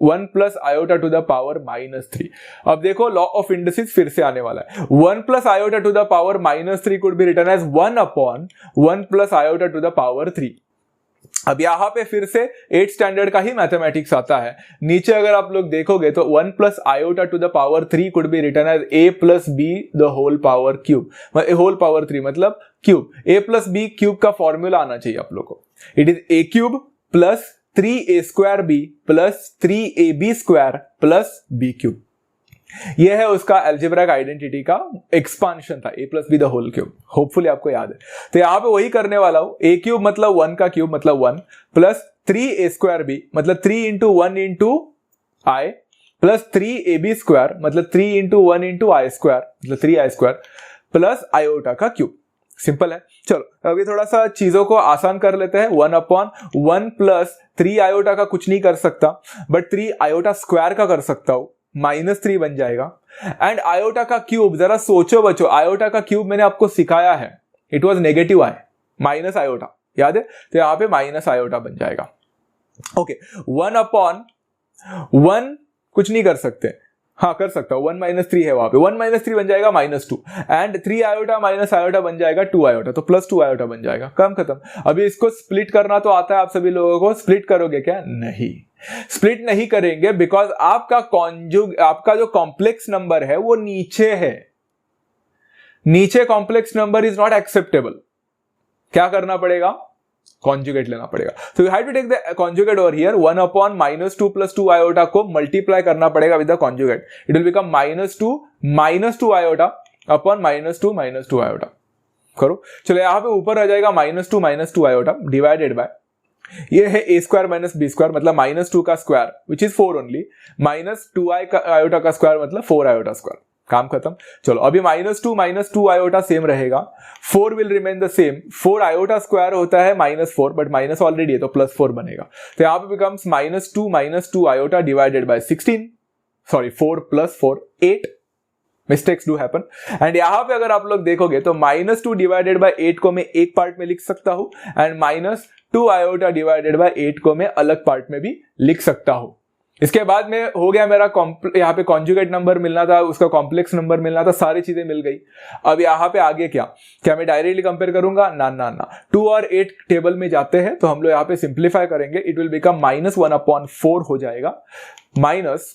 1 plus iota to the power -3। अब देखो लॉ ऑफ इंडिसेस फिर से आने वाला है। 1 plus iota to the power -3 could be written as 1 upon 1 plus iota to the power 3। अब यहां पे फिर से 8th स्टैंडर्ड का ही मैथमेटिक्स आता है। नीचे अगर आप लोग देखोगे तो 1 plus iota to the power 3 could be written as a plus b the whole power cube, whole power 3 मतलब cube. a plus b cube का फॉर्मूला आना चाहिए आप लोग को। It is a cube plus 3a square b plus 3ab square plus b cube. यह है उसका अलजेब्रिक आइडेंटिटी का एक्सपांशन था, a plus b the whole cube. Hopefully आपको याद है। तो यहां पे वही करने वाला हूं। a क्यूब मतलब 1 का क्यूब मतलब 1 प्लस 3a स्क्वायर b मतलब 3 into 1 into i plus 3ab square मतलब 3 इंटू 1 इंटू i स्क्वायर मतलब 3i स्क्वायर प्लस आयोटा का क्यूब। सिंपल है। चलो अभी थोड़ा सा चीजों को आसान कर लेते हैं। 1 अपॉन 1 प्लस 3 आयोटा का कुछ नहीं कर सकता, बट 3 आयोटा स्क्वायर का कर सकता हूं, -3 बन जाएगा। एंड आयोटा का क्यूब, जरा सोचो बच्चों, आयोटा का क्यूब मैंने आपको सिखाया है, it was negative I, minus iota, याद है? तो यहां पे माइनस आयोटा बन जाएगा। ओके, 1 अपॉन 1 कुछ नहीं कर सकते, हाँ कर सकता हूं, 1 - 3 है वहां पे, 1 - 3 बन जाएगा -2 एंड 3 आयोटा माइनस आयोटा बन जाएगा 2 आयोटा, तो +2 आयोटा बन जाएगा। काम खत्म। अभी इसको स्प्लिट करना तो आता है आप सभी लोगों को, स्प्लिट करोगे क्या? नहीं, स्प्लिट नहीं करेंगे, बिकॉज आपका जो कॉम्प्लेक्स नंबर है वो नीचे है, नीचे complex number is not acceptable. क्या करना पड़ेगा? कॉन्जुगेट लेना पड़ेगा। तो you have to take the conjugate over here. 1 upon -2 + 2 iota को मल्टीप्लाई करना पड़ेगा with the conjugate. It will become -2 iota upon -2 iota. करो, चलो यहां पे ऊपर आ जाएगा -2 आयोटा डिवाइडेड बाय, ये है a square minus b square मतलब -2 का square which is 4 only, -2i का आयोटा का स्क्वायर मतलब 4 आयोटा स्क्वायर। काम खत्म। चलो अभी -2 आयोटा सेम रहेगा, 4 will remain the same. 4 iota square होता है -4, बट माइनस ऑलरेडी है तो +4 बनेगा। तो यहां पे becomes -2 iota divided bye 16, sorry 4 + 4 8। Mistakes do happen. And यहां पे अगर आप लोग देखोगे तो -2 डिवाइडेड बाय 8 को मैं एक पार्ट में लिख सकता हूं एंड -2 आयोटा डिवाइडेड बाय 8 को मैं अलग पार्ट में भी लिख सकता हूं। इसके बाद में हो गया मेरा यहाँ पे कॉन्जुगेट नंबर मिलना था, उसका कॉम्प्लेक्स नंबर मिलना था, सारी चीजें मिल गई। अब यहाँ पे आगे क्या मैं डायरेक्टली कंपेयर करूंगा? ना 2 और 8 टेबल में जाते हैं तो हम लोग यहाँ पे सिंप्लीफाई करेंगे। इट विल बिकम -1/4 हो जाएगा, माइनस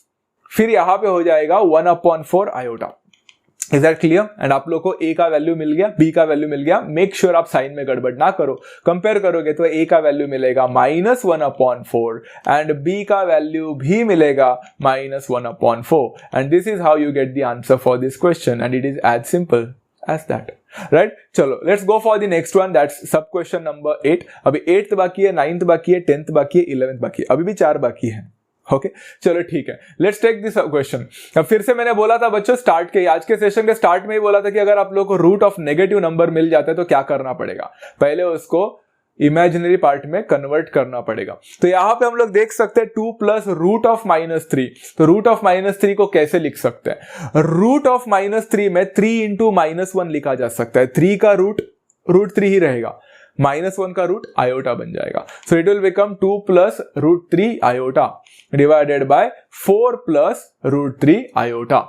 फिर यहाँ पे हो जाएगा 1/4 iota. Is that clear? And आप लोग को a का वैल्यू मिल गया, b का वैल्यू मिल गया। मेक श्योर आप साइन में गड़बड़ ना करो। कंपेयर करोगे तो a का वैल्यू मिलेगा -1/4 एंड b का वैल्यू भी मिलेगा -1/4 and this is how you get the answer for this question and it is as simple as that, right? चलो let's go for the next one, that's sub question number 8। अभी 8th बाकी है, 9th बाकी है, 10th बाकी है, 11th बाकी है, अभी भी 4 बाकी है। ओके चलो ठीक है, लेट्स टेक दिस क्वेश्चन। अब फिर से मैंने बोला था बच्चों स्टार्ट के, आज के सेशन के स्टार्ट में ही बोला था कि अगर आप लोगों को रूट ऑफ नेगेटिव नंबर मिल जाता है तो क्या करना पड़ेगा? पहले उसको इमेजिनरी पार्ट में कन्वर्ट करना पड़ेगा। तो यहां पे हम लोग देख सकते हैं 2 + √(-3). तो √(-3) को कैसे लिख सकते हैं? √(-3) में 3 × -1 लिखा जा सकता है। 3 का √3 ही रहेगा, -1 का रूट आयोटा बन जाएगा। सो it will become 2 + √3 iota divided by 4 + √3 iota.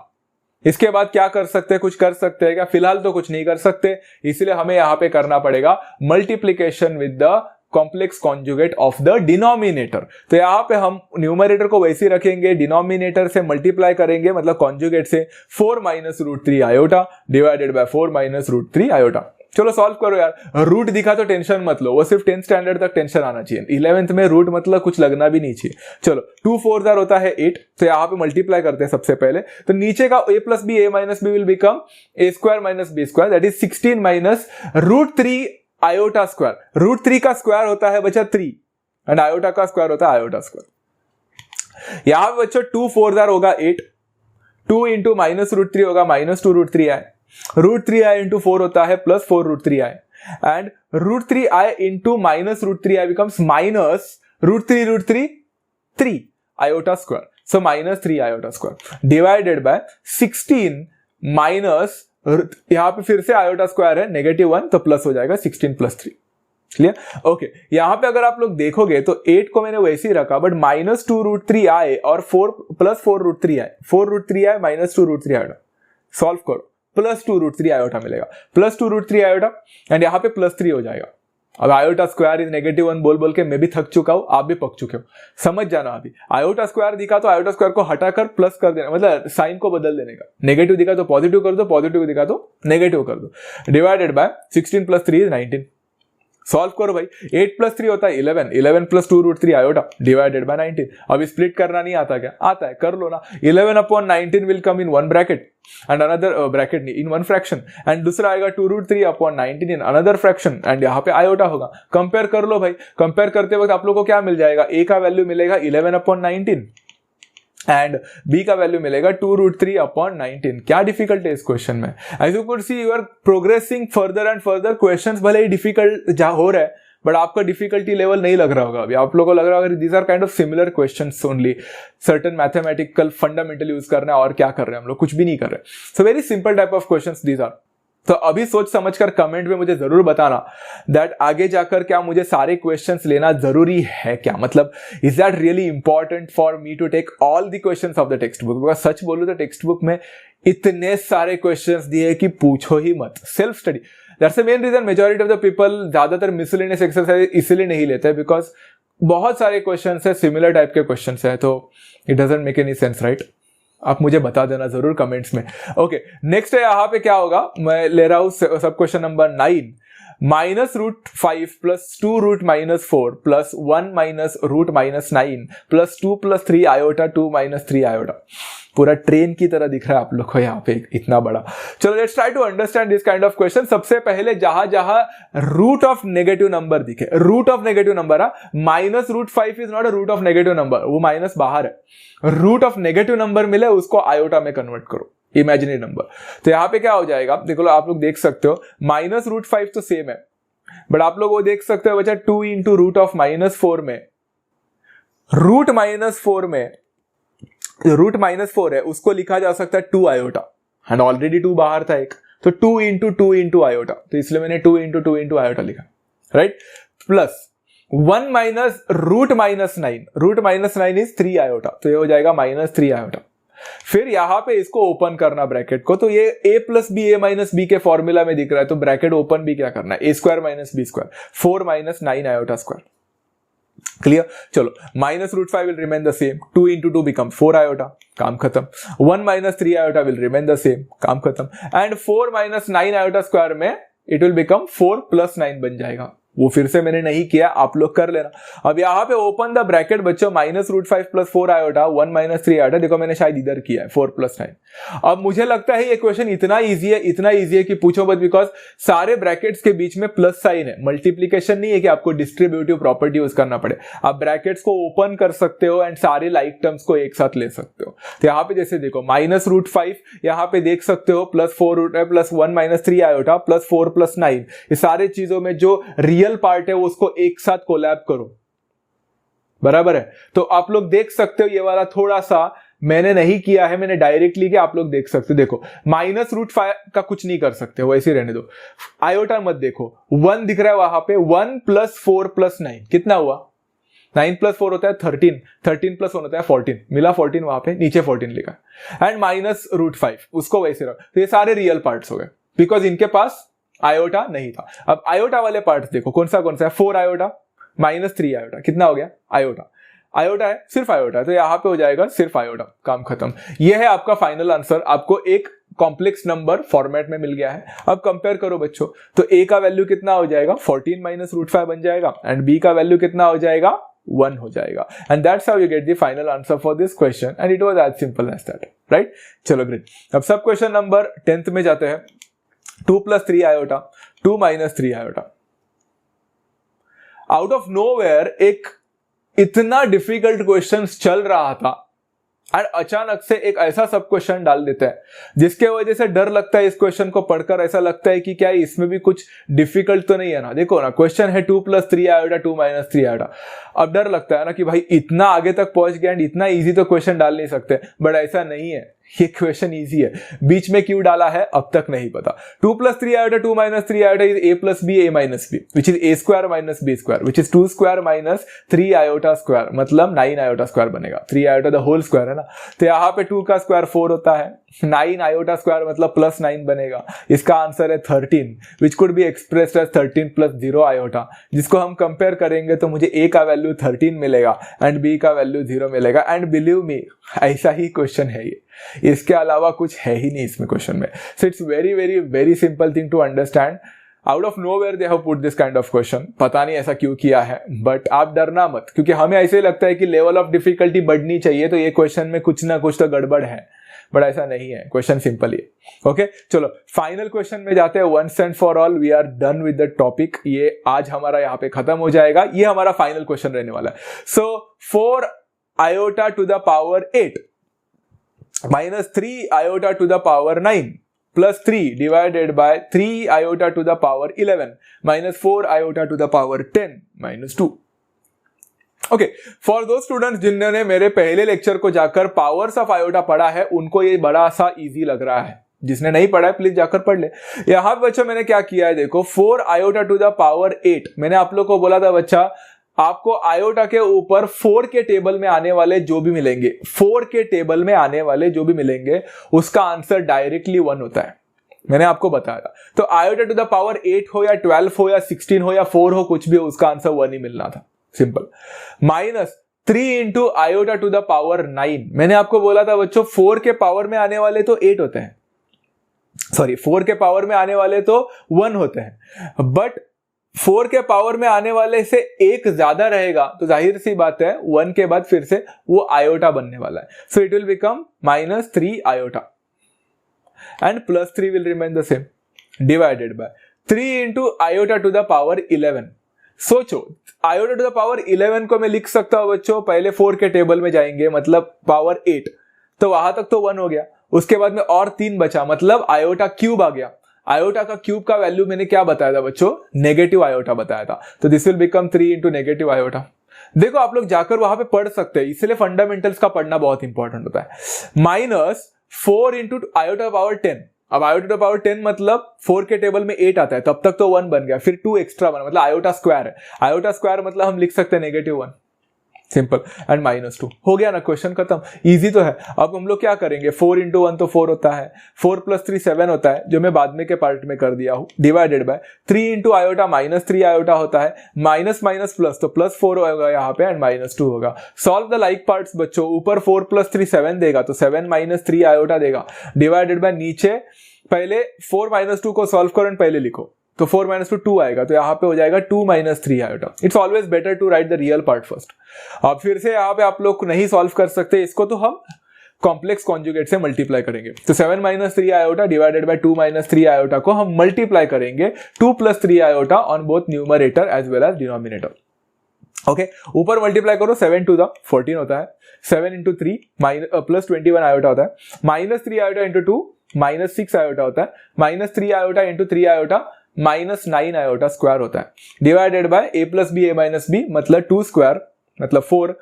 इसके बाद क्या कर सकते हैं? कुछ कर सकते हैं क्या? फिलहाल तो कुछ नहीं कर सकते, इसलिए हमें यहां पे करना पड़ेगा multiplication with the complex conjugate of the denominator. तो यहां पे हम न्यूमरेटर को वैसे ही रखेंगे, डिनोमिनेटर से मल्टीप्लाई करेंगे मतलब कॉन्जुगेट से, 4 - √3 आयोटा डिवाइडेड बाय 4 - √3 आयोटा। चलो सॉल्व करो यार। रूट दिखा तो टेंशन मत लो, वो सिर्फ 10th स्टैंडर्ड तक टेंशन आना चाहिए, 11th में रूट मतलब कुछ लगना भी नहीं चाहिए। चलो 2 4 जार होता है 8, तो यहाँ पे मल्टीप्लाई करते हैं सबसे पहले। तो नीचे का a + b, a - b will become a² - b², that is 16 - √3 iota square. √3 का स्क्वायर होता है बच्चा 3 एंड आयोटा का स्क्वायर होता है आयोटा स्क्वायर। यहां पे बच्चों 2 4 होगा 8, 2 इंटू -√3 होगा -2√3i, √3i इंटू 4 होता है +4√3i and √3i into -√3i becomes -√3 3 iota square, so -3 iota square divided by 16 minus, यहां पे फिर से आयोटा स्क्वायर है -1 तो प्लस हो जाएगा 16 + 3। क्लियर? ओके, यहां पे अगर आप लोग देखोगे तो 8 को मैंने वैसे ही रखा बट -2√3i और 4 +4√3i, 4√3i -2√3 आयोटा सॉल्व करो, +2√3 आयोटा मिलेगा, +2√3 आयोटा एंड यहां पे +3 हो जाएगा। अब आयोटा स्क्वायर इज -1 बोल बोल के मैं भी थक चुका हूं, आप भी पक चुके हो, समझ जाना। अभी आयोटा स्क्वायर दिखा तो आयोटा स्क्वायर को हटाकर प्लस कर देना, मतलब साइन को बदल देने का। नेगेटिव दिखा तो पॉजिटिव कर दो, पॉजिटिव दिखा तो नेगेटिव कर दो, डिवाइडेड बाय 16 + 3 इज 19। सॉल्व करो भाई, 8 + 3 होता है 11, 11 + 2√3 आयोटा डिवाइडेड बाय 19। अभी स्प्लिट करना नहीं आता क्या? आता है, कर लो ना। 11/19 will come in one bracket and another bracket नहीं, इन वन फ्रैक्शन एंड दूसरा आएगा 2√3/19 इन अनदर फ्रैक्शन एंड यहाँ पे आयोटा होगा। कंपेयर कर लो भाई, कंपेयर करते वक्त आप लोग को क्या मिल जाएगा? ए का वैल्यू मिलेगा 11/19 एंड बी का वैल्यू मिलेगा 2√3/19। क्या डिफिकल्ट है इस क्वेश्चन में? As you could see you are progressing further and further. Questions भले ही डिफिकल्ट हो रहा है बट आपका डिफिकल्टी लेवल नहीं लग रहा होगा अभी, आप लोगों को लग रहा होगा these are kind of similar questions only, certain mathematical fundamental use करना है और क्या कर रहे हैं हम लोग? कुछ भी नहीं कर रहे। So very simple type of questions these are. तो अभी सोच समझकर कमेंट में मुझे जरूर बताना दैट आगे जाकर क्या मुझे सारे क्वेश्चंस लेना जरूरी है क्या? मतलब is that really important for me to take all the questions of the textbook? Because सच बोलूं तो टेक्स्ट बुक में इतने सारे क्वेश्चंस दिए कि पूछो ही मत। Self study, that's the main reason majority of the people ज्यादातर मिसलेनियस एक्सरसाइज इसीलिए नहीं लेते बिकॉज बहुत सारे क्वेश्चंस है, सिमिलर टाइप के क्वेश्चंस है, तो it doesn't make any sense, right? आप मुझे बता देना जरूर कमेंट्स में। ओके, नेक्स्ट है यहाँ पे क्या होगा, मैं ले रहा हूं सब क्वेश्चन नंबर 9। -√5 + 2√-4 + 1 - √-9 + 2 + 3 iota 2 - 3 iota. पूरा ट्रेन की तरह दिख रहा है आप लोग को यहाँ पे इतना बड़ा। चलो let's try to understand this kind of question. सबसे पहले जहां जहां रूट ऑफ नेगेटिव नंबर दिखे, root of negative number, -√5 is not a root of negative number, वो माइनस बाहर है। रूट ऑफ नेगेटिव नंबर मिले उसको आयोटा में कन्वर्ट करो, इमेजिनरी नंबर। तो यहाँ पे क्या हो जाएगा, देखो आप लोग देख सकते हो -√5 तो सेम है बट आप लोग वो देख सकते हो बच्चा 2 इंटू √-4 में, √-4 में √-4 है उसको लिखा जा सकता है 2 आयोटा एंड ऑलरेडी 2 बाहर था एक, तो 2 इंटू आयोटा, तो इसलिए मैंने 2 इंटू आयोटा लिखा, राइट? प्लस 1 - √-9, √-9 इज 3 आयोटा, तो ये हो जाएगा -3 आयोटा। फिर यहां पे इसको ओपन करना ब्रैकेट को, तो ये a + b a - b के फॉर्मूला में दिख रहा है, तो ब्रैकेट ओपन भी क्या करना है, a² - b², 4 - 9 iota square. Clear? चलो, -√5 will remain the same, 2 into 2 become 4 iota, काम खत्म। 1 - 3 iota will remain the same, काम खत्म। एंड 4 - 9 आयोटा स्क्वायर में it will become 4 + 9 बन जाएगा। वो फिर से मैंने नहीं किया, आप लोग कर लेना। अब यहाँ पे ओपन द ब्रैकेट बच्चों, -√5 + 4 आयोटा, 1 - 3 आयोटा, देखो मैंने शायद इधर किया है 4 + 9। अब मुझे लगता है ये क्वेश्चन इतना इजी है कि पूछो मत, बिकॉज सारे ब्रैकेट्स के बीच में प्लस साइन है, मल्टीप्लीकेशन नहीं है कि आपको डिस्ट्रीब्यूटिव प्रॉपर्टी यूज करना पड़े। आप ब्रैकेट्स को ओपन कर सकते हो एंड सारे लाइक टर्म्स को एक साथ ले सकते हो। तो यहाँ पे जैसे देखो -√5 यहाँ पे देख सकते हो, +4 + 1 - 3 आयोटा + 4 + 9, ये सारे चीजों में जो रियल पार्ट है उसको एक साथ कोलैब करो, बराबर है? तो आप लोग देख सकते हो ये वाला थोड़ा सा मैंने नहीं किया है, मैंने डायरेक्टली किया, आप लोग देख सकते हो। देखो -√5 का कुछ नहीं कर सकते हो, वैसे ही रहने दो, आयोटा मत देखो, 1 दिख रहा है वहां पे, 1 + 4 + 9 कितना हुआ? 9 + 4 होता है 13, 13 + 1 होता है 14, मिला 14 वहां पे, नीचे 14 लिखा एंड -√5 उसको वैसे रहो। तो ये सारे रियल पार्ट्स हो गए बिकॉज इनके पास आयोटा नहीं था। अब आयोटा वाले पार्ट्स देखो, कौन सा है? 4 आयोटा -3 आयोटा, कितना हो गया? आयोटा, आयोटा है, सिर्फ आयोटा, तो यहां पे हो जाएगा सिर्फ आयोटा, काम खत्म। यह है आपका फाइनल आंसर, आपको एक कॉम्प्लेक्स नंबर फॉर्मेट में मिल गया है। अब कंपेयर करो बच्चों, तो a का वैल्यू कितना हो जाएगा? 14 - √5 बन जाएगा एंड b का वैल्यू कितना हो जाएगा? 1 हो जाएगा। And that's how you get the final answer for this question and it was as simple as that, right? चलो ग्रेट। अब सब क्वेश्चन नंबर 10th में जाते हैं। 2 + 3 iota, 2 - 3 iota, out of nowhere एक इतना डिफिकल्ट क्वेश्चन चल रहा था और अचानक से एक ऐसा सब क्वेश्चन डाल देता है जिसके वजह से डर लगता है। इस क्वेश्चन को पढ़कर ऐसा लगता है कि क्या इसमें भी कुछ डिफिकल्ट तो नहीं है ना। देखो ना, क्वेश्चन है 2 + 3 आयोटा 2 - 3 आयोटा। अब डर लगता है ना कि भाई इतना आगे तक पहुंच गया एंड इतना इजी तो क्वेश्चन डाल नहीं सकते, बट ऐसा नहीं है, ये क्वेश्चन इजी है। बीच में क्यों डाला है अब तक नहीं पता। 2 + 3 iota 2 - 3 iota is a + b a - b which is a² - b² which is 2² - 3 iota square, मतलब 9 आयोटा स्क्वायर बनेगा। 3 आयोटा द होल स्क्वायर है ना, तो यहाँ पे 2 का स्क्वायर 4 होता है, 9 आयोटा स्क्वायर मतलब +9 बनेगा। इसका आंसर है 13 which could be expressed as 13 + 0 iota, जिसको हम कंपेयर करेंगे तो मुझे a का वैल्यू 13 मिलेगा एंड b का वैल्यू 0 मिलेगा। एंड बिलीव मी, ऐसा ही क्वेश्चन है ये, इसके अलावा कुछ है ही नहीं इसमें क्वेश्चन में। So it's very very very simple thing to understand. Out of nowhere they have put this kind of question, पता नहीं ऐसा क्यों किया है, बट आप डरना मत, क्योंकि हमें ऐसे लगता है कि लेवल ऑफ डिफिकल्टी बढ़नी चाहिए, तो ये क्वेश्चन में कुछ ना कुछ तो गड़बड़ है, बट ऐसा नहीं है, क्वेश्चन सिंपल ही है। ओके, चलो फाइनल क्वेश्चन में जाते हैं। Once and for all we are done with the topic. ये आज हमारा यहाँ पे खत्म हो जाएगा, ये हमारा फाइनल क्वेश्चन रहने वाला है। So 4 iota to the power 8 minus 3 iota to the power 9 plus 3 divided by 3 iota to the power 11 minus 4 iota to the power 10 minus 2। Okay, for दो स्टूडेंट्स जिन्होंने मेरे पहले लेक्चर को जाकर पावर्स ऑफ आयोटा पढ़ा है, उनको ये बड़ा सा इजी लग रहा है। जिसने नहीं पढ़ा है प्लीज जाकर पढ़ ले। यहां पे बच्चों मैंने क्या किया है, देखो 4 आयोटा टू द पावर 8, मैंने आप लोग को बोला था बच्चा आपको आयोटा के ऊपर 4 के टेबल में आने वाले जो भी मिलेंगे, 4 के टेबल में आने वाले जो भी मिलेंगे उसका आंसर डायरेक्टली 1 होता है, मैंने आपको बताया था। तो आयोटा टू द पावर 8 हो या 12 हो या 16 हो या 4 हो, कुछ भी हो, उसका आंसर 1 ही मिलना था, simple. Minus 3 into iota to the power 9, मैंने आपको बोला था बच्चों 4 के पावर में आने वाले तो 8 होते हैं, सॉरी 4 के पावर में आने वाले तो 1 होते हैं, बट 4 के पावर में आने वाले से एक ज्यादा रहेगा तो जाहिर सी बात है 1 के बाद फिर से वो आयोटा बनने वाला है। So it will become -3 iota and +3 will remain the same divided by 3 into iota to the power 11। सोचो आयोटा टू द पावर 11 को मैं लिख सकता हूं बच्चों, पहले 4 के टेबल में जाएंगे मतलब पावर 8, तो वहां तक तो 1 हो गया, उसके बाद में और 3 बचा मतलब आयोटा क्यूब आ गया। आयोटा का क्यूब का वैल्यू मैंने क्या बताया था बच्चों, नेगेटिव आयोटा बताया था, तो this will become 3 into negative iota. देखो आप लोग जाकर वहां पे पढ़ सकते हैं, इसलिए फंडामेंटल्स का पढ़ना बहुत इंपॉर्टेंट होता है। -4 इंटू आयोटा पावर 10, अब आयोटा पावर 10 मतलब 4 के टेबल में 8 आता है, तब तक तो 1 बन गया, फिर 2 एक्स्ट्रा बना मतलब आयोटा स्क्वायर है। आयोटा स्क्वायर मतलब हम लिख सकते हैं -1, सिंपल, एंड -2 हो गया ना, क्वेश्चन खत्म, इजी तो है। अब हम लोग क्या करेंगे, 4 इंटू 1 तो 4 होता है, 4 + 3 7 होता है, जो मैं बाद में के पार्ट में कर दिया हूं, divided by 3 into iota -3 iota होता है, माइनस माइनस प्लस तो +4 होगा यहाँ पे एंड -2 होगा। सॉल्व द लाइक पार्ट्स बच्चों, ऊपर 4 + 3 7 देगा तो 7 - 3 आयोटा देगा, डिवाइडेड बाय नीचे पहले 4 - 2 को सॉल्व करो एंड पहले लिखो, तो 4 - 2 आएगा, तो यहाँ पे हो जाएगा 2 - 3 iota. It's always better to write the real part first. अब फिर से यहाँ पे आप लोग नहीं सॉल्व कर सकते इसको, तो हम कॉम्प्लेक्स कॉन्जुगेट से मल्टीप्लाई करेंगे, तो 7 - 3 आयोटा डिवाइडेड बाय 2 - 3 आयोटा को हम मल्टीप्लाई करेंगे 2 + 3 iota on both numerator as well as denominator. Okay, ऊपर मल्टीप्लाई करो, 7 टू द 14 होता है, 7 इंटू 3 प्लस 21 आयोटा होता है, -3 आयोटा इंटू 2 -6 आयोटा होता है, -3 iota into 3 iota -9 iota square होता है, divided by a + b a - b मतलब 2 स्क्वायर मतलब 4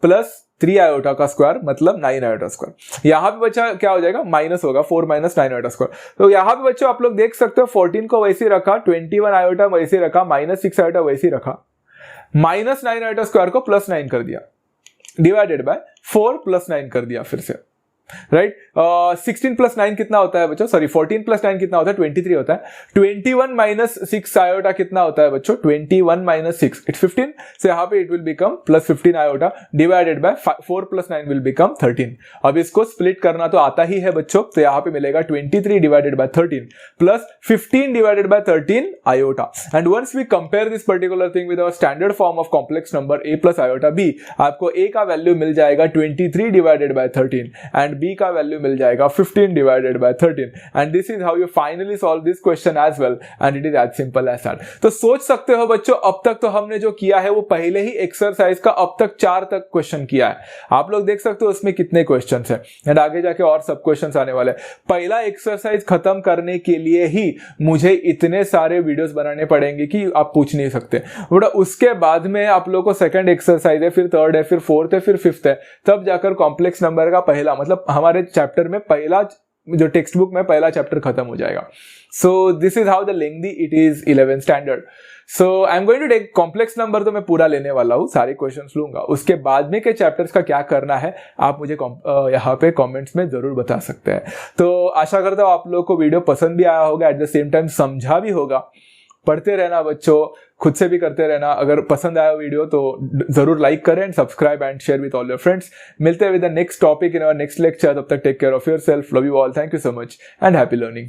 प्लस 3 आयोटा का स्क्वायर मतलब 9 आयोटा स्क्वायर। यहां पे बच्चा क्या हो जाएगा, माइनस होगा 4 - 9 आयोटा स्क्वायर। तो यहां पे बच्चों आप लोग देख सकते हो 14 को वैसे रखा, 21 आयोटा वैसे रखा, -6 आयोटा वैसे रखा, -9 आयोटा स्क्वायर को +9 कर दिया, डिवाइडेड बाय 4 + 9 कर दिया फिर से, राइट। 16 + 9 कितना होता है बच्चों, सॉरी 14 + 9 कितना होता है, 23 होता है। 21 - 6 आयोटा कितना होता है बच्चों, 21 - 6 इट्स 15, so यहाँ पे it will become +15 iota divided by 4 + 9 will become 13। अब इसको स्प्लिट करना तो आता ही है बच्चों, तो यहाँ पे मिलेगा 23 divided by 13 plus 15 divided by 13 iota. And once we compare this particular thing with our standard form of complex number a + iota b, आपको a का वैल्यू मिल जाएगा 23 divided by 13 and and b का वैल्यू मिल जाएगा 15 divided by 13 and this is how you finally solve this question as well and it is as simple as that. तो सोच सकते हो बच्चों, अब तक तो हमने जो किया है वो पहले ही एक्सरसाइज का अब तक 4 तक क्वेश्चन किया है। आप लोग देख सकते हो उसमें कितने क्वेश्चन है एंड आगे जाके और सब क्वेश्चन आने वाले। पहला एक्सरसाइज खत्म करने के लिए ही मुझे इतने सारे वीडियोस बनाने पड़ेंगे कि आप पूछ नहीं सकते। बट उसके बाद में आप लोगों को सेकंड एक्सरसाइज है, फिर थर्ड है, फिर फोर्थ है, फिर फिफ्थ है, तब जाकर कॉम्प्लेक्स नंबर का पहला मतलब हमारे चैप्टर में पहला जो टेक्स्ट बुक में पहला चैप्टर खत्म हो जाएगा। So this is how the lengthy it is 11th standard. So I am going to take complex number, तो मैं पूरा लेने वाला हूँ, सारे क्वेश्चंस लूंगा। उसके बाद में के चैप्टर्स का क्या करना है आप मुझे यहाँ पे कमेंट्स में जरूर बता सकते हैं। तो आशा करता हूँ आप लोगों को वीडियो पसंद भी आया होगा, एट द सेम टाइम समझा भी होगा। पढ़ते रहना बच्चों, खुद से भी करते रहना। अगर पसंद आया वीडियो तो जरूर लाइक करें and subscribe and share with all your friends. मिलते हैं with the next topic in our next lecture. तब तक take care of your self, love you all, thank you so much and happy learning.